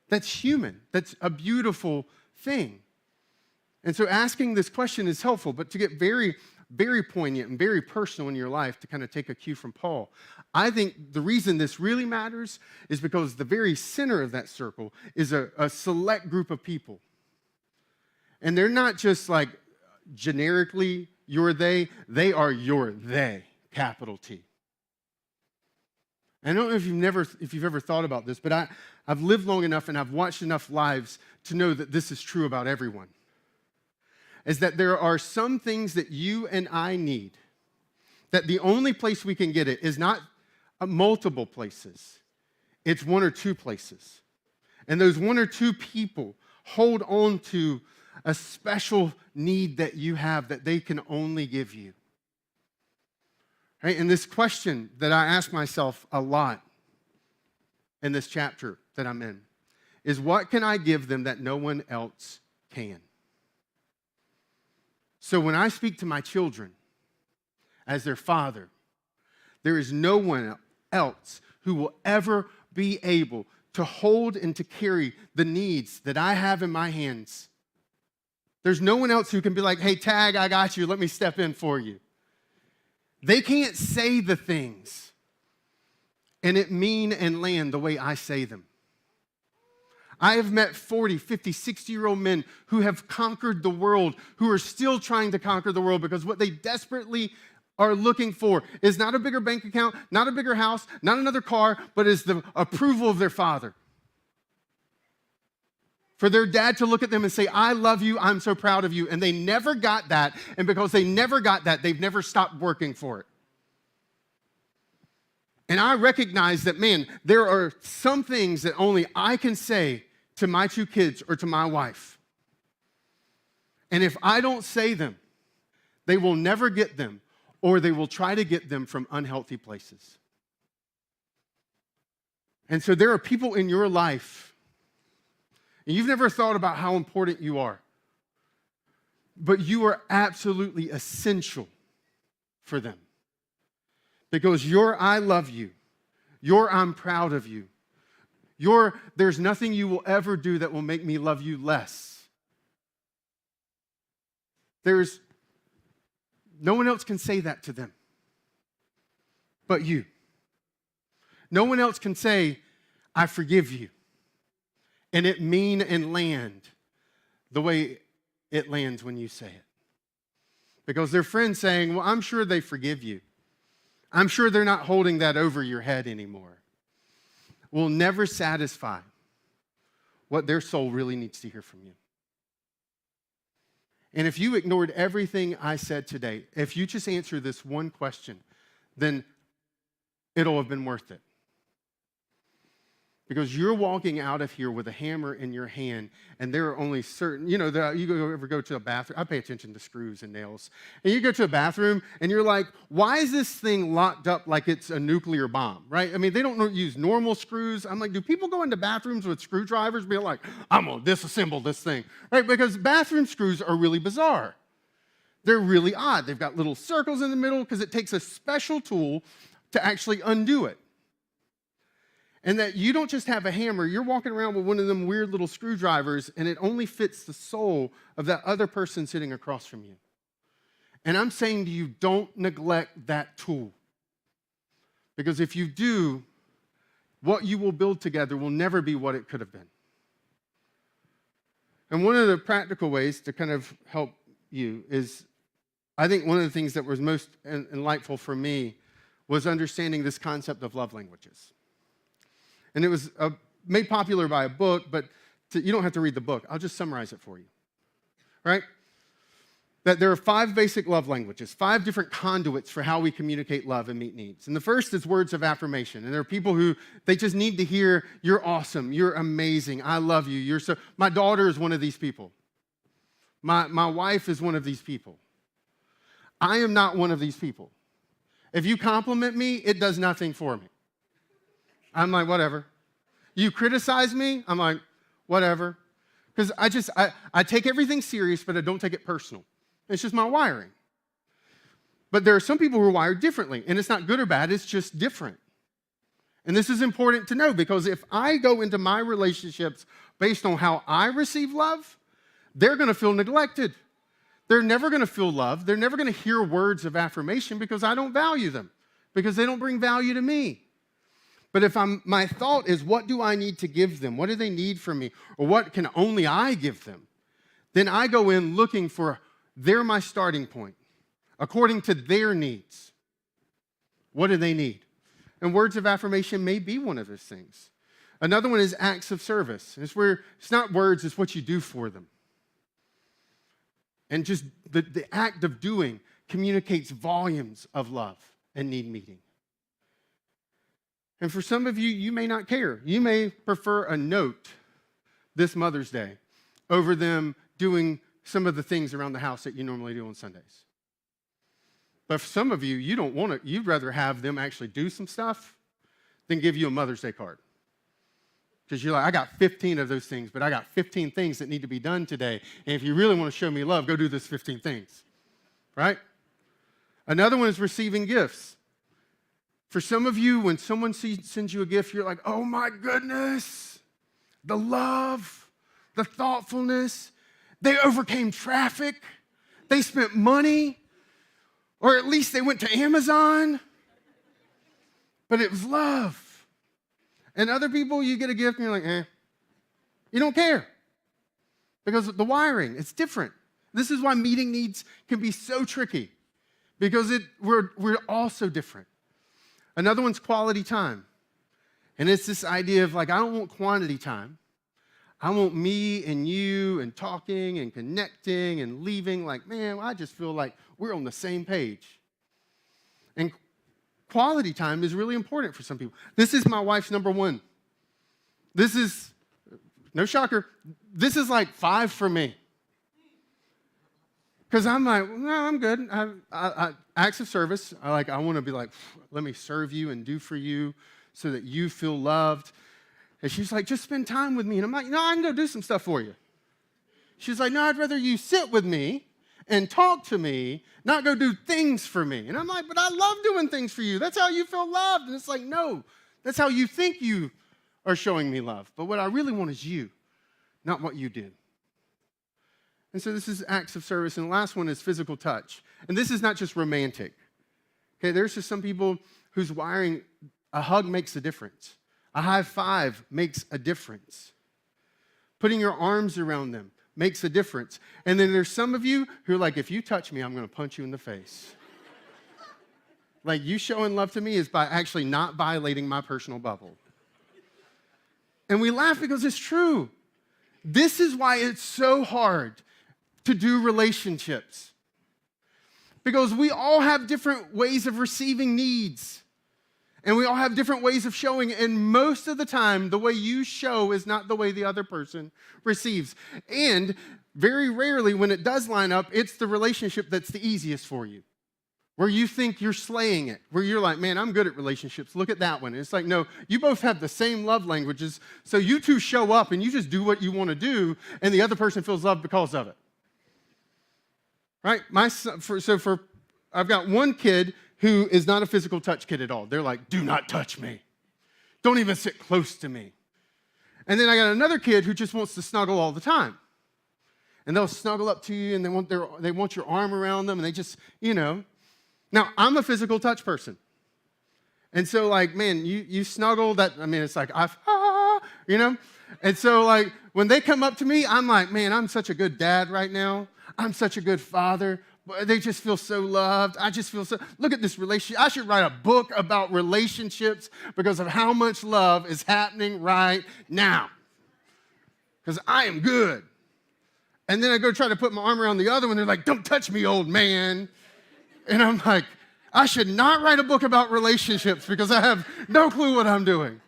That's human. That's a beautiful thing. And so asking this question is helpful, but to get very, very poignant and very personal in your life, to kind of take a cue from Paul, I think the reason this really matters is because the very center of that circle is a select group of people. And they're not just like generically your they are your they, capital T. I don't know if you've ever thought about this, but I've lived long enough and I've watched enough lives to know that this is true about everyone. Is that there are some things that you and I need, that the only place we can get it is not multiple places. It's one or two places. And those one or two people hold on to a special need that you have that they can only give you. Right? And this question that I ask myself a lot in this chapter that I'm in is, what can I give them that no one else can? So when I speak to my children as their father, there is no one else who will ever be able to hold and to carry the needs that I have in my hands. There's no one else who can be like, hey, Tag, I got you. Let me step in for you. They can't say the things and it mean and land the way I say them. I have met 40, 50, 60-year-old men who have conquered the world, who are still trying to conquer the world because what they desperately are looking for is not a bigger bank account, not a bigger house, not another car, but is the approval of their father. For their dad to look at them and say, I love you, I'm so proud of you. And they never got that. And because they never got that, they've never stopped working for it. And I recognize that, man, there are some things that only I can say to my two kids or to my wife. And if I don't say them, they will never get them, or they will try to get them from unhealthy places. And so there are people in your life, and you've never thought about how important you are, but you are absolutely essential for them. Because your I love you, your I'm proud of you, your there's nothing you will ever do that will make me love you less. There's no one else can say that to them but you. No one else can say, I forgive you, and it mean and land the way it lands when you say it. Because their friends saying, well, I'm sure they forgive you. I'm sure they're not holding that over your head anymore. Will never satisfy what their soul really needs to hear from you. And if you ignored everything I said today, if you just answer this one question, then it'll have been worth it. Because you're walking out of here with a hammer in your hand, and there are only certain, you ever go to a bathroom, I pay attention to screws and nails, and you go to a bathroom, and you're like, why is this thing locked up like it's a nuclear bomb, right? I mean, they don't use normal screws. I'm like, do people go into bathrooms with screwdrivers being like, I'm going to disassemble this thing, right? Because bathroom screws are really bizarre. They're really odd. They've got little circles in the middle because it takes a special tool to actually undo it. And that you don't just have a hammer, you're walking around with one of them weird little screwdrivers, and it only fits the soul of that other person sitting across from you. And I'm saying to you, don't neglect that tool. Because if you do, what you will build together will never be what it could have been. And one of the practical ways to kind of help you is, I think one of the things that was most enlightful for me was understanding this concept of love languages. And it was made popular by a book, but you don't have to read the book. I'll just summarize it for you, right? That there are 5 basic love languages, 5 different conduits for how we communicate love and meet needs. And the first is words of affirmation. And there are people who, they just need to hear, you're awesome, you're amazing, I love you, my daughter is one of these people. My wife is one of these people. I am not one of these people. If you compliment me, it does nothing for me. I'm like, whatever. You criticize me, I'm like, whatever. Because I take everything serious, but I don't take it personal. It's just my wiring. But there are some people who are wired differently, and it's not good or bad, it's just different. And this is important to know, because if I go into my relationships based on how I receive love, they're going to feel neglected. They're never going to feel loved. They're never going to hear words of affirmation because I don't value them, because they don't bring value to me. But if my thought is, what do I need to give them? What do they need from me? Or what can only I give them? Then I go in looking for, they're my starting point, according to their needs. What do they need? And words of affirmation may be one of those things. Another one is acts of service. It's where it's not words, it's what you do for them. And just the act of doing communicates volumes of love and need meeting. And for some of you, you may not care. You may prefer a note this Mother's Day over them doing some of the things around the house that you normally do on Sundays. But for some of you, you don't want to, you'd rather have them actually do some stuff than give you a Mother's Day card. Because you're like, I got 15 of those things, but I got 15 things that need to be done today. And if you really want to show me love, go do those 15 things, right? Another one is receiving gifts. For some of you, when someone sends you a gift, you're like, oh my goodness, the love, the thoughtfulness. They overcame traffic. They spent money, or at least they went to Amazon. But it was love. And other people, you get a gift and you're like, eh. You don't care. Because the wiring, it's different. This is why meeting needs can be so tricky. Because we're all so different. Another one's quality time. And it's this idea of like, I don't want quantity time. I want me and you and talking and connecting and leaving like, man, I just feel like we're on the same page. And quality time is really important for some people. This is my wife's number one. This is, no shocker, this is like 5 for me. Because I'm like, no, I'm good. Acts of service, I want to be like, let me serve you and do for you so that you feel loved. And she's like, just spend time with me. And I'm like, no, I can go do some stuff for you. She's like, no, I'd rather you sit with me and talk to me, not go do things for me. And I'm like, but I love doing things for you. That's how you feel loved. And it's like, no, that's how you think you are showing me love. But what I really want is you, not what you did. And so this is acts of service. And the last one is physical touch. And this is not just romantic. Okay, there's just some people whose wiring, a hug makes a difference. A high five makes a difference. Putting your arms around them makes a difference. And then there's some of you who are like, if you touch me, I'm going to punch you in the face. Like, you showing love to me is by actually not violating my personal bubble. And we laugh because it's true. This is why it's so hard to do relationships. Because we all have different ways of receiving needs. And we all have different ways of showing, and most of the time, the way you show is not the way the other person receives. And very rarely, when it does line up, it's the relationship that's the easiest for you, where you think you're slaying it, where you're like, man, I'm good at relationships. Look at that one. And it's like, no, you both have the same love languages, so you two show up and you just do what you want to do, and the other person feels loved because of it. Right? I've got one kid who is not a physical touch kid at all. They're like, do not touch me. Don't even sit close to me. And then I got another kid who just wants to snuggle all the time. And they'll snuggle up to you, and they want your arm around them, and they just, Now, I'm a physical touch person. And so, like, man, you snuggle, it's like, And so, like, when they come up to me, I'm like, man, I'm such a good dad right now. I'm such a good father. They just feel so loved. I just feel so, look at this relationship. I should write a book about relationships because of how much love is happening right now. Because I am good. And then I go try to put my arm around the other one. They're like, don't touch me, old man. And I'm like, I should not write a book about relationships because I have no clue what I'm doing.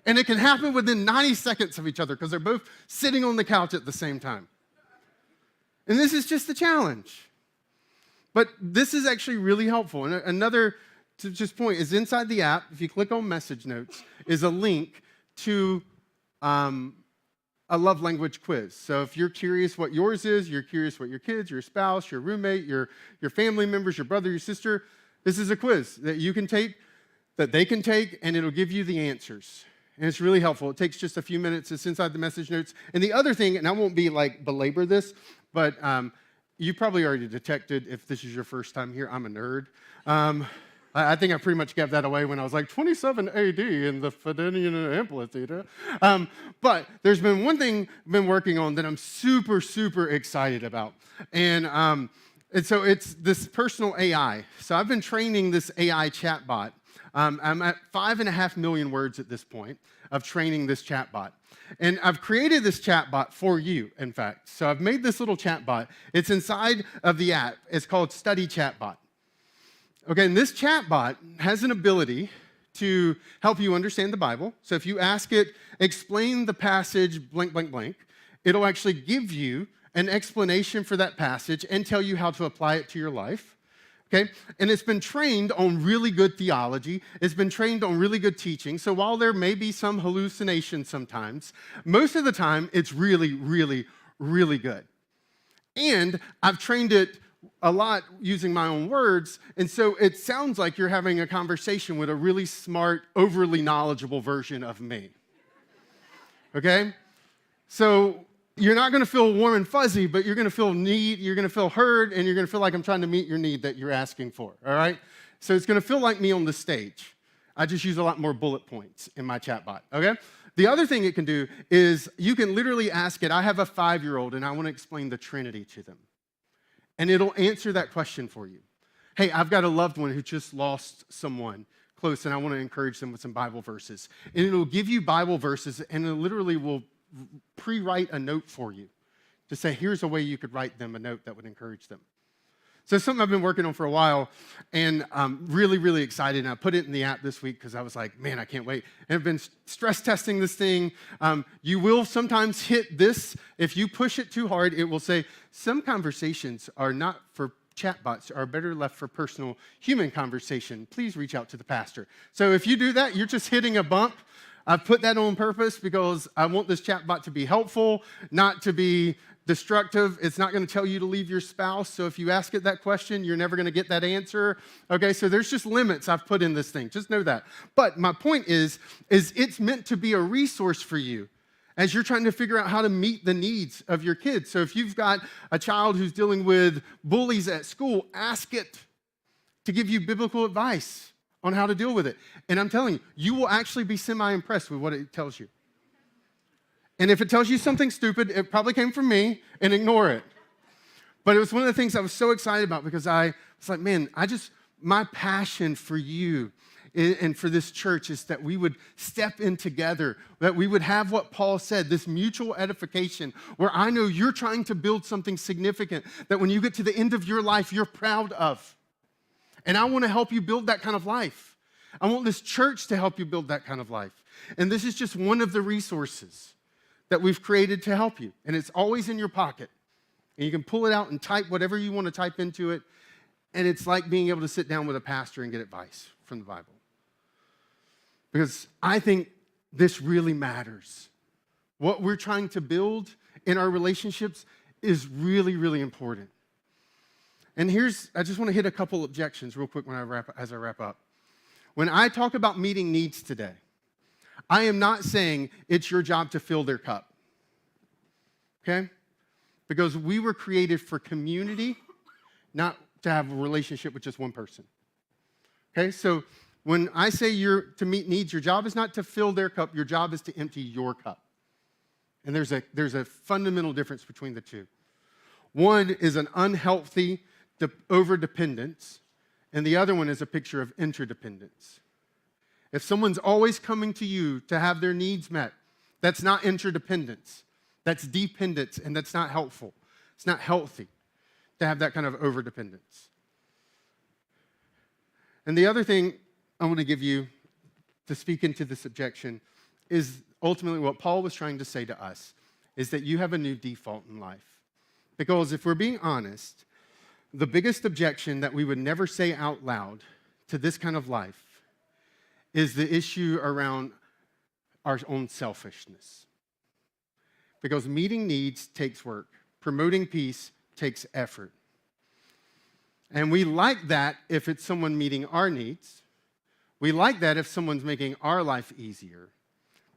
And it can happen within 90 seconds of each other because they're both sitting on the couch at the same time. And this is just the challenge. But this is actually really helpful. And another to just point is inside the app, if you click on message notes, is a link to a love language quiz. So if you're curious what yours is, you're curious what your kids, your spouse, your roommate, your family members, your brother, your sister, this is a quiz that you can take, that they can take, and it'll give you the answers. And it's really helpful. It takes just a few minutes. It's inside the message notes. And the other thing, and I won't be like belabor this, but you probably already detected, if this is your first time here, I'm a nerd. I think I pretty much gave that away when I was like 27 AD in the Fidenian Amphitheater. But there's been one thing I've been working on that I'm super, super excited about. And so it's this personal AI. So I've been training this AI chatbot. I'm at 5.5 million words at this point of training this chatbot. And I've created this chatbot for you, in fact. So I've made this little chatbot. It's inside of the app. It's called Study Chatbot. Okay, and this chatbot has an ability to help you understand the Bible. So if you ask it, explain the passage blank, blank, blank, it'll actually give you an explanation for that passage and tell you how to apply it to your life. Okay, and it's been trained on really good theology. It's been trained on really good teaching. So while there may be some hallucination sometimes, most of the time it's really, really, really good. And I've trained it a lot using my own words, and so it sounds like you're having a conversation with a really smart, overly knowledgeable version of me. Okay? So you're not going to feel warm and fuzzy, but you're going to feel you're going to feel heard, and you're going to feel like I'm trying to meet your need that you're asking for, all right? So it's going to feel like me on the stage. I just use a lot more bullet points in my chatbot, okay? The other thing it can do is you can literally ask it, I have a 5-year-old, and I want to explain the Trinity to them. And it'll answer that question for you. Hey, I've got a loved one who just lost someone close, and I want to encourage them with some Bible verses. And it'll give you Bible verses, and it literally will pre-write a note for you to say, here's a way you could write them a note that would encourage them. So it's something I've been working on for a while, and I'm really, really excited. And I put it in the app this week because I was like, man, I can't wait. And I've been stress testing this thing. You will sometimes hit this. If you push it too hard, it will say, some conversations are not for chatbots, are better left for personal human conversation. Please reach out to the pastor. So if you do that, you're just hitting a bump. I've put that on purpose because I want this chatbot to be helpful, not to be destructive. It's not going to tell you to leave your spouse. So if you ask it that question, you're never going to get that answer. Okay, so there's just limits I've put in this thing. Just know that. But my point is it's meant to be a resource for you as you're trying to figure out how to meet the needs of your kids. So if you've got a child who's dealing with bullies at school, ask it to give you biblical advice on how to deal with it. And I'm telling you, you will actually be semi-impressed with what it tells you. And if it tells you something stupid, it probably came from me, and ignore it. But it was one of the things I was so excited about because I was like, man, my passion for you and for this church is that we would step in together, that we would have what Paul said, this mutual edification, where I know you're trying to build something significant that when you get to the end of your life, you're proud of. And I want to help you build that kind of life. I want this church to help you build that kind of life. And this is just one of the resources that we've created to help you. And it's always in your pocket. And you can pull it out and type whatever you want to type into it. And it's like being able to sit down with a pastor and get advice from the Bible. Because I think this really matters. What we're trying to build in our relationships is really, really important. And I just want to hit a couple objections real quick as I wrap up. When I talk about meeting needs today, I am not saying it's your job to fill their cup. Okay? Because we were created for community, not to have a relationship with just one person. Okay? So when I say you're to meet needs, your job is not to fill their cup, your job is to empty your cup. And there's a fundamental difference between the two. One is an unhealthy over-dependence, and the other one is a picture of interdependence. If someone's always coming to you to have their needs met, that's not interdependence. That's dependence, and that's not helpful. It's not healthy to have that kind of over-dependence. And the other thing I want to give you to speak into this objection is ultimately what Paul was trying to say to us, is that you have a new default in life. Because if we're being honest, the biggest objection that we would never say out loud to this kind of life is the issue around our own selfishness. Because meeting needs takes work. Promoting peace takes effort. And we like that if it's someone meeting our needs. We like that if someone's making our life easier.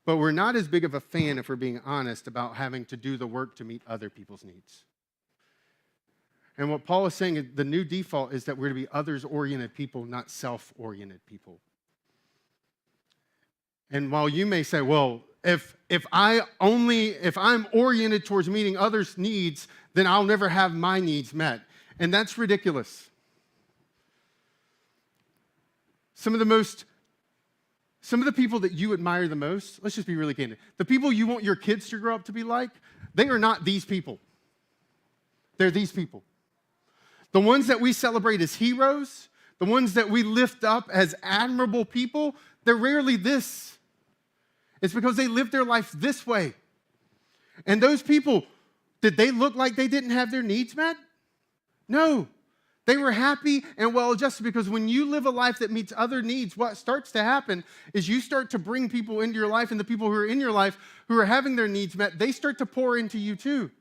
But we're not as big of a fan, if we're being honest, about having to do the work to meet other people's needs. And what Paul is saying, the new default is that we're to be others-oriented people, not self-oriented people. And while you may say, well, if I'm oriented towards meeting others' needs, then I'll never have my needs met. And that's ridiculous. Some of the people that you admire the most, let's just be really candid. The people you want your kids to grow up to be like, they are not these people. They're these people. The ones that we celebrate as heroes, the ones that we lift up as admirable people, they're rarely this. It's because they lived their life this way. And those people, did they look like they didn't have their needs met? No. They were happy and well-adjusted, because when you live a life that meets other needs, what starts to happen is you start to bring people into your life, and the people who are in your life who are having their needs met, they start to pour into you too.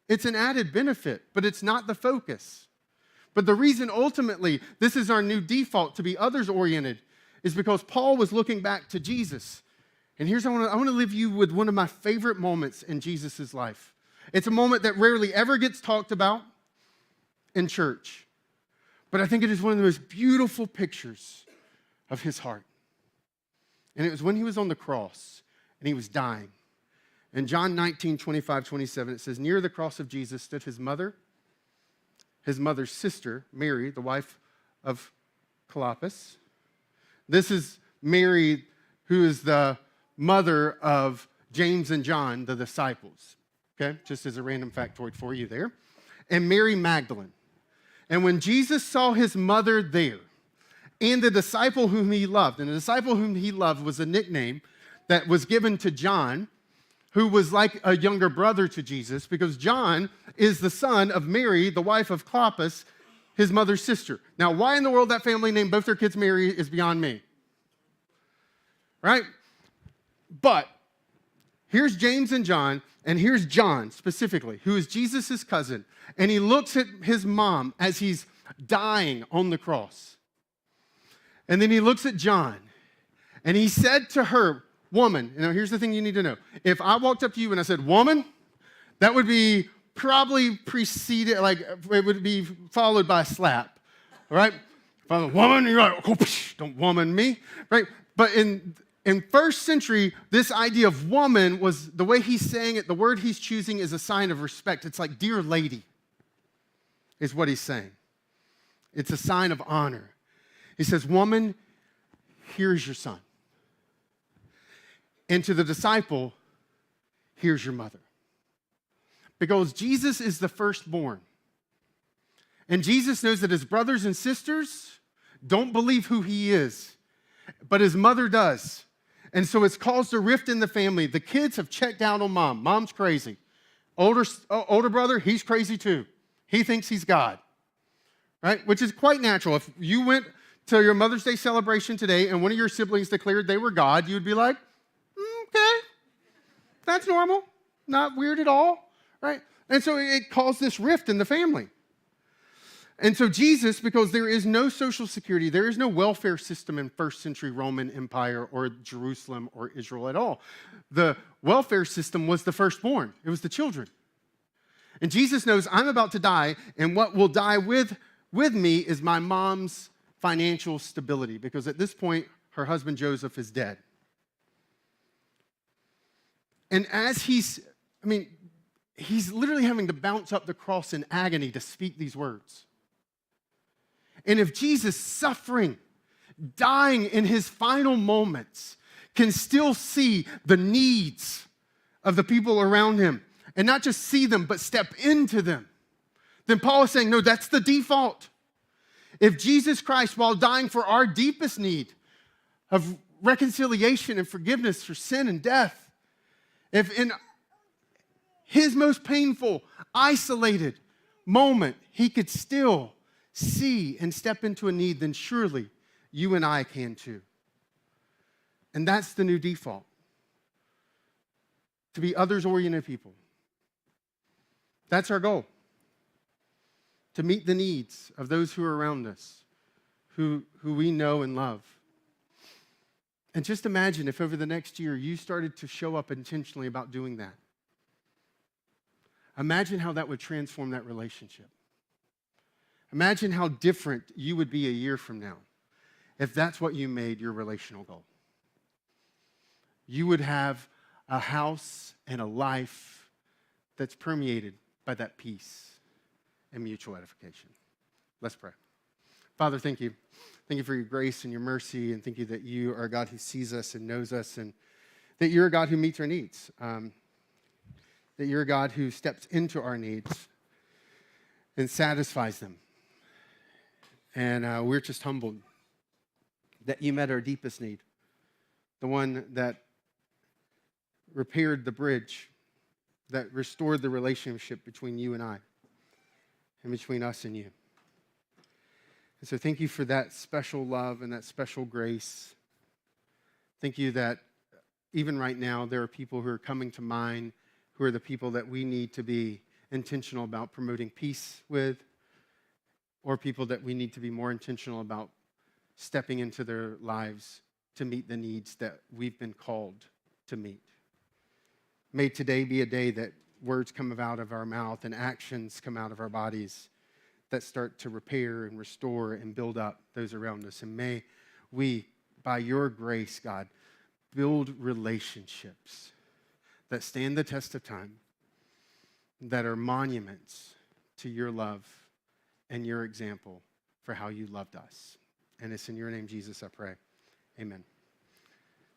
It's an added benefit, but it's not the focus. But the reason ultimately this is our new default, to be others-oriented, is because Paul was looking back to Jesus. And I want to leave you with one of my favorite moments in Jesus' life. It's a moment that rarely ever gets talked about in church. But I think it is one of the most beautiful pictures of his heart. And it was when he was on the cross and he was dying. In John 19, 25, 27, it says, near the cross of Jesus stood his mother's sister, Mary, the wife of Clopas. This is Mary, who is the mother of James and John, the disciples. Okay, just as a random factoid for you there. And Mary Magdalene. And when Jesus saw his mother there, and the disciple whom he loved, and the disciple whom he loved was a nickname that was given to John, who was like a younger brother to Jesus, because John is the son of Mary, the wife of Clopas, his mother's sister. Now, why in the world that family named both their kids Mary is beyond me. Right? But here's James and John, and here's John specifically, who is Jesus' cousin. And he looks at his mom as he's dying on the cross. And then he looks at John, and he said to her, woman, now here's the thing you need to know. If I walked up to you and I said, woman, that would be probably preceded, like it would be followed by a slap, all right? If I'm a woman, you're like, oh, don't woman me, right? But in first century, this idea of woman was, the way he's saying it, the word he's choosing is a sign of respect. It's like, dear lady, is what he's saying. It's a sign of honor. He says, woman, here's your son. And to the disciple, here's your mother. Because Jesus is the firstborn. And Jesus knows that his brothers and sisters don't believe who he is. but his mother does. And so it's caused a rift in the family. The kids have checked out on mom. Mom's crazy. Older brother, he's crazy too. He thinks he's God, right? Which is quite natural. If you went to your Mother's Day celebration today and one of your siblings declared they were God, you'd be like, okay, that's normal. Not weird at all, right? And so it caused this rift in the family. And so Jesus, because there is no social security, there is no welfare system in first century Roman Empire or Jerusalem or Israel at all. The welfare system was the firstborn. It was the children. And Jesus knows I'm about to die, and what will die with me is my mom's financial stability, because at this point, her husband Joseph is dead. And as he's literally having to bounce up the cross in agony to speak these words. And if Jesus, suffering, dying in his final moments, can still see the needs of the people around him, and not just see them, but step into them, then Paul is saying, no, that's the default. If Jesus Christ, while dying for our deepest need of reconciliation and forgiveness for sin and death, if in his most painful, isolated moment, he could still see and step into a need, then surely you and I can too. And that's the new default. To be others-oriented people. That's our goal. To meet the needs of those who are around us, who we know and love. And just imagine if over the next year you started to show up intentionally about doing that. Imagine how that would transform that relationship. Imagine how different you would be a year from now if that's what you made your relational goal. You would have a house and a life that's permeated by that peace and mutual edification. Let's pray. Father, thank you. Thank you for your grace and your mercy, and thank you that you are a God who sees us and knows us, and that you're a God who meets our needs, that you're a God who steps into our needs and satisfies them. And we're just humbled that you met our deepest need, the one that repaired the bridge, that restored the relationship between you and I, and between us and you. And so thank you for that special love and that special grace. Thank you that even right now there are people who are coming to mind who are the people that we need to be intentional about promoting peace with, or people that we need to be more intentional about stepping into their lives to meet the needs that we've been called to meet. May today be a day that words come out of our mouth and actions come out of our bodies that start to repair and restore and build up those around us. And may we, by your grace, God, build relationships that stand the test of time, that are monuments to your love and your example for how you loved us. And it's in your name, Jesus, I pray. Amen.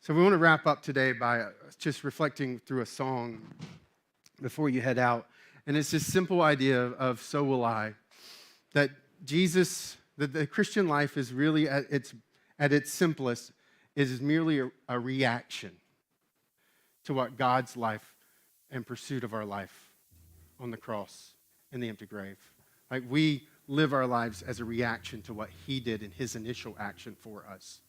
So we want to wrap up today by just reflecting through a song before you head out. And it's this simple idea of so will I, that Jesus, that the Christian life is really at its simplest, is merely a reaction to what God's life and pursuit of our life on the cross and the empty grave. Like we live our lives as a reaction to what he did in his initial action for us.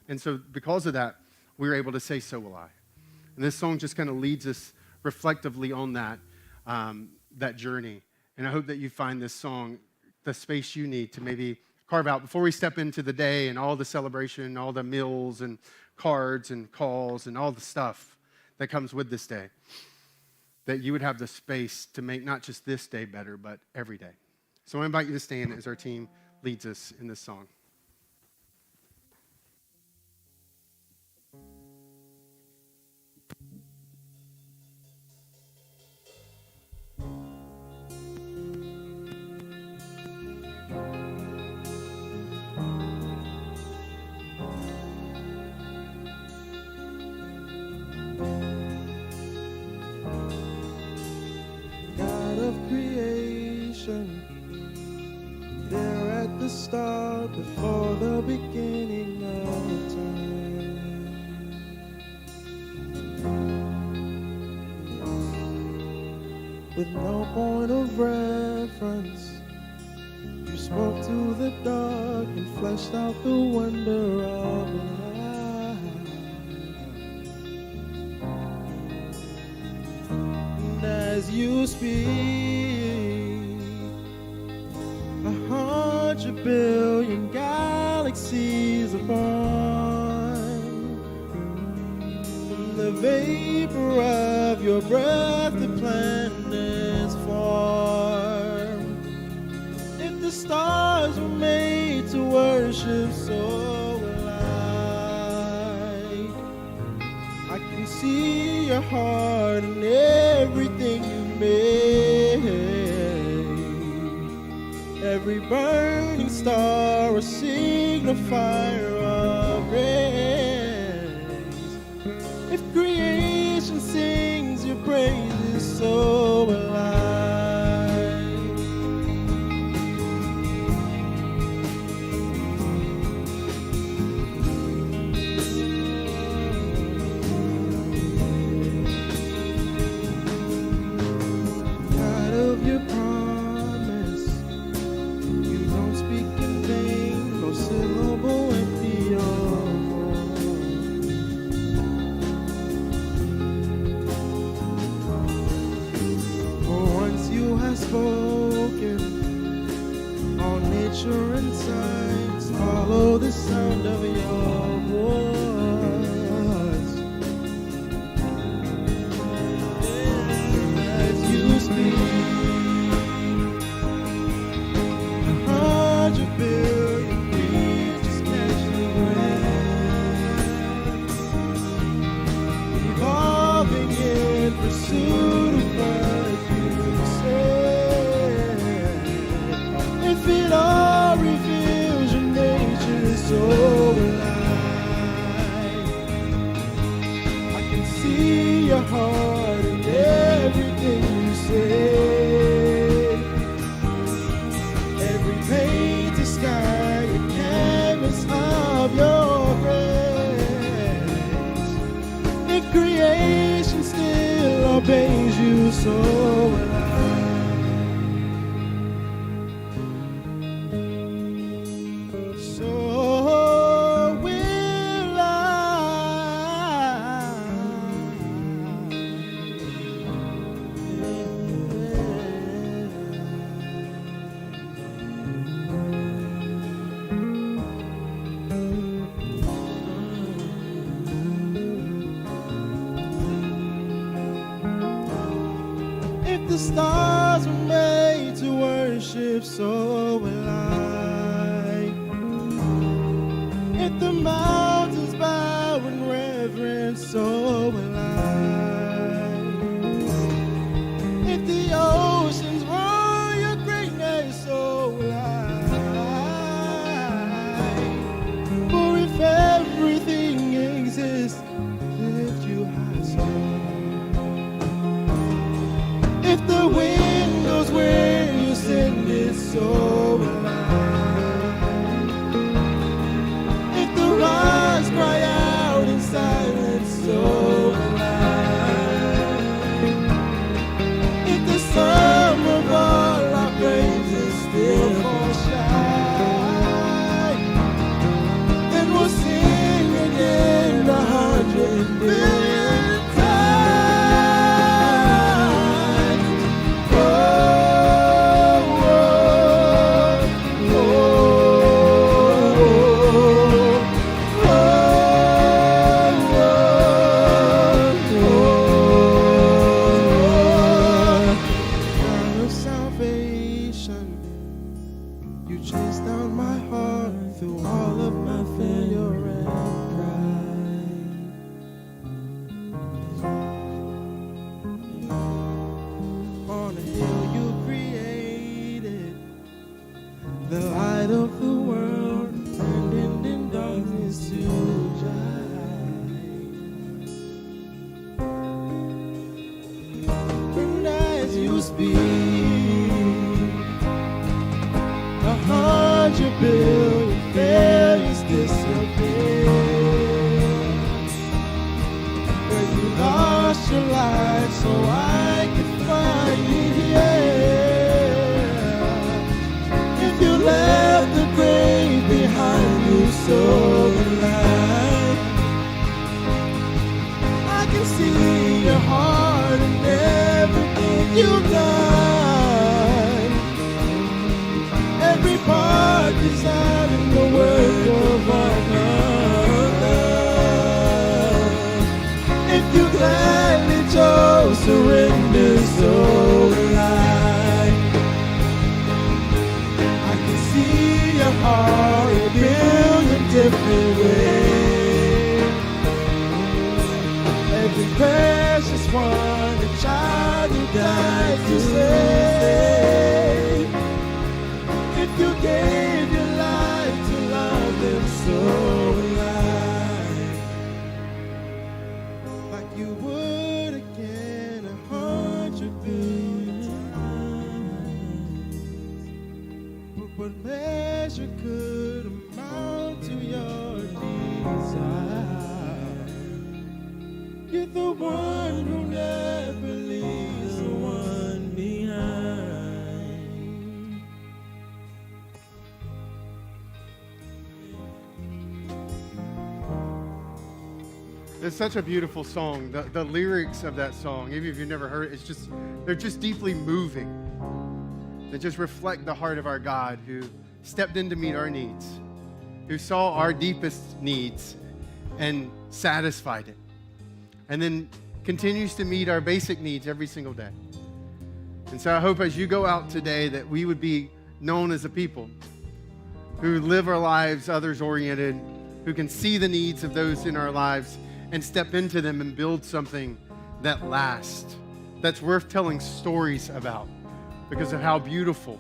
And so because of that, we're able to say, so will I. And this song just kind of leads us reflectively on that, that journey. And I hope that you find this song the space you need to maybe carve out before we step into the day and all the celebration, all the meals and cards and calls and all the stuff that comes with this day, that you would have the space to make not just this day better, but every day. So I invite you to stand as our team leads us in this song.
God of creation, there at the start, before the beginning of time.
with no point of reference. You spoke to the dark and fleshed out the wonder of life. And as you speak, 100 billion galaxies are born. From the vapor of your breath, the planets form. If the stars were made to worship, so will I can see your heart in everything you made. Every burning star a signifier of rays. If creation sings your praises, so will I. God of your promise, you don't speak in vain, no syllable empty your voice. For once you have spoken, all nature and science follow the sound of your voice. As you speak, 100 billion creatures catch the breath, evolving in pursuit of what you said. If it all reveals your nature, so will I can see your heart in everything you say. Every painted sky, a canvas of your grace. If creation still obeys you, so will I. So will I. If the stars were made to worship, so will I. If the mountains bow in reverence, so will I. If the oceans roar your greatness, so will I. For if everything exists, lift you high, so if the wind goes where you send it, so will I. If the rocks cry out in silence, so will I. If the sum of all our praises still falls shy, then we'll sing again 100 billion times. Oh, oh, oh, oh, God of salvation, you chased down my heart through all of my failure and pride. On a hill you created, the light of the world, turned in darkness to shine. And as you speak, 100 billion failures disappear. Where you lost your life so I could find you
so alive. I can see your heart and everything you've done. Every part designed in the work of our love. If you gladly chose surrender so alive, I can see your heart in a billion different ways. Every precious one, a child you died to save. If you gave your life to love them so alive, like you would again 100 billion times. But what measure could amount to your desire? You're the one who never leaves the one behind.
It's such a beautiful song. The lyrics of that song, even if you've never heard it, they're just deeply moving. They just reflect the heart of our God who stepped in to meet our needs, who saw our deepest needs and satisfied it, and then continues to meet our basic needs every single day. And so I hope as you go out today that we would be known as a people who live our lives others-oriented, who can see the needs of those in our lives and step into them and build something that lasts, that's worth telling stories about because of how beautiful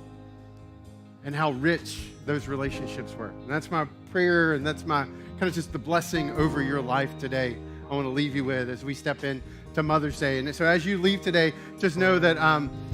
and how rich those relationships were. And that's my prayer, and that's my kind of just the blessing over your life today I want to leave you with as we step in to Mother's Day. And so as you leave today, just know that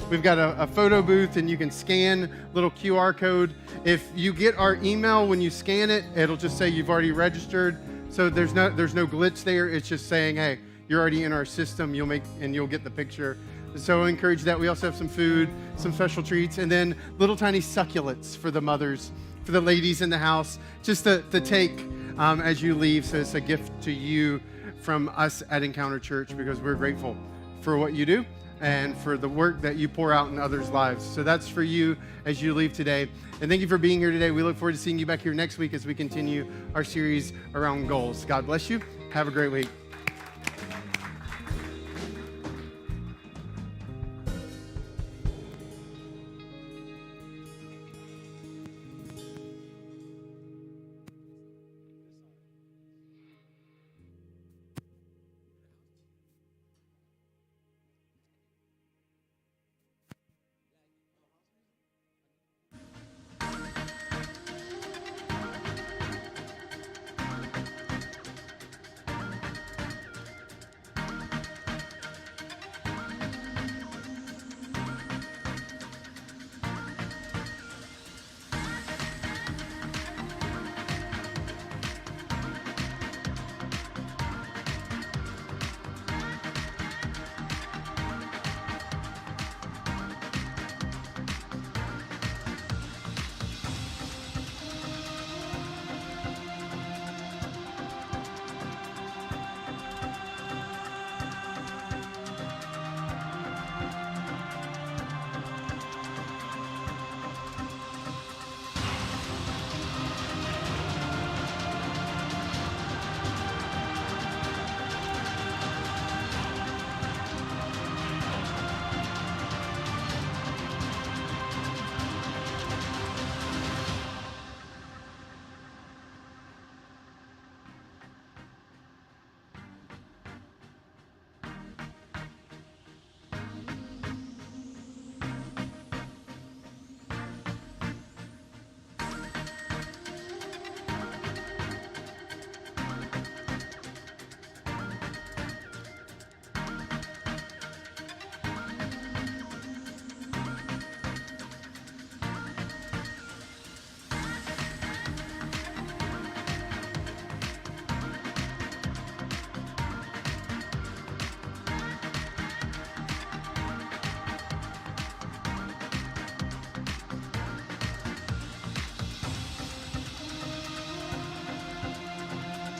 we've got a photo booth and you can scan little QR code. If you get our email, when you scan it, it'll just say you've already registered. So there's no glitch there. It's just saying, hey, you're already in our system. You'll get the picture. So I encourage that. We also have some food, some special treats, and then little tiny succulents for the mothers, for the ladies in the house, just to take as you leave. So it's a gift to you from us at Encounter Church, because we're grateful for what you do and for the work that you pour out in others' lives. So that's for you as you leave today. And thank you for being here today. We look forward to seeing you back here next week as we continue our series around goals. God bless you. Have a great week.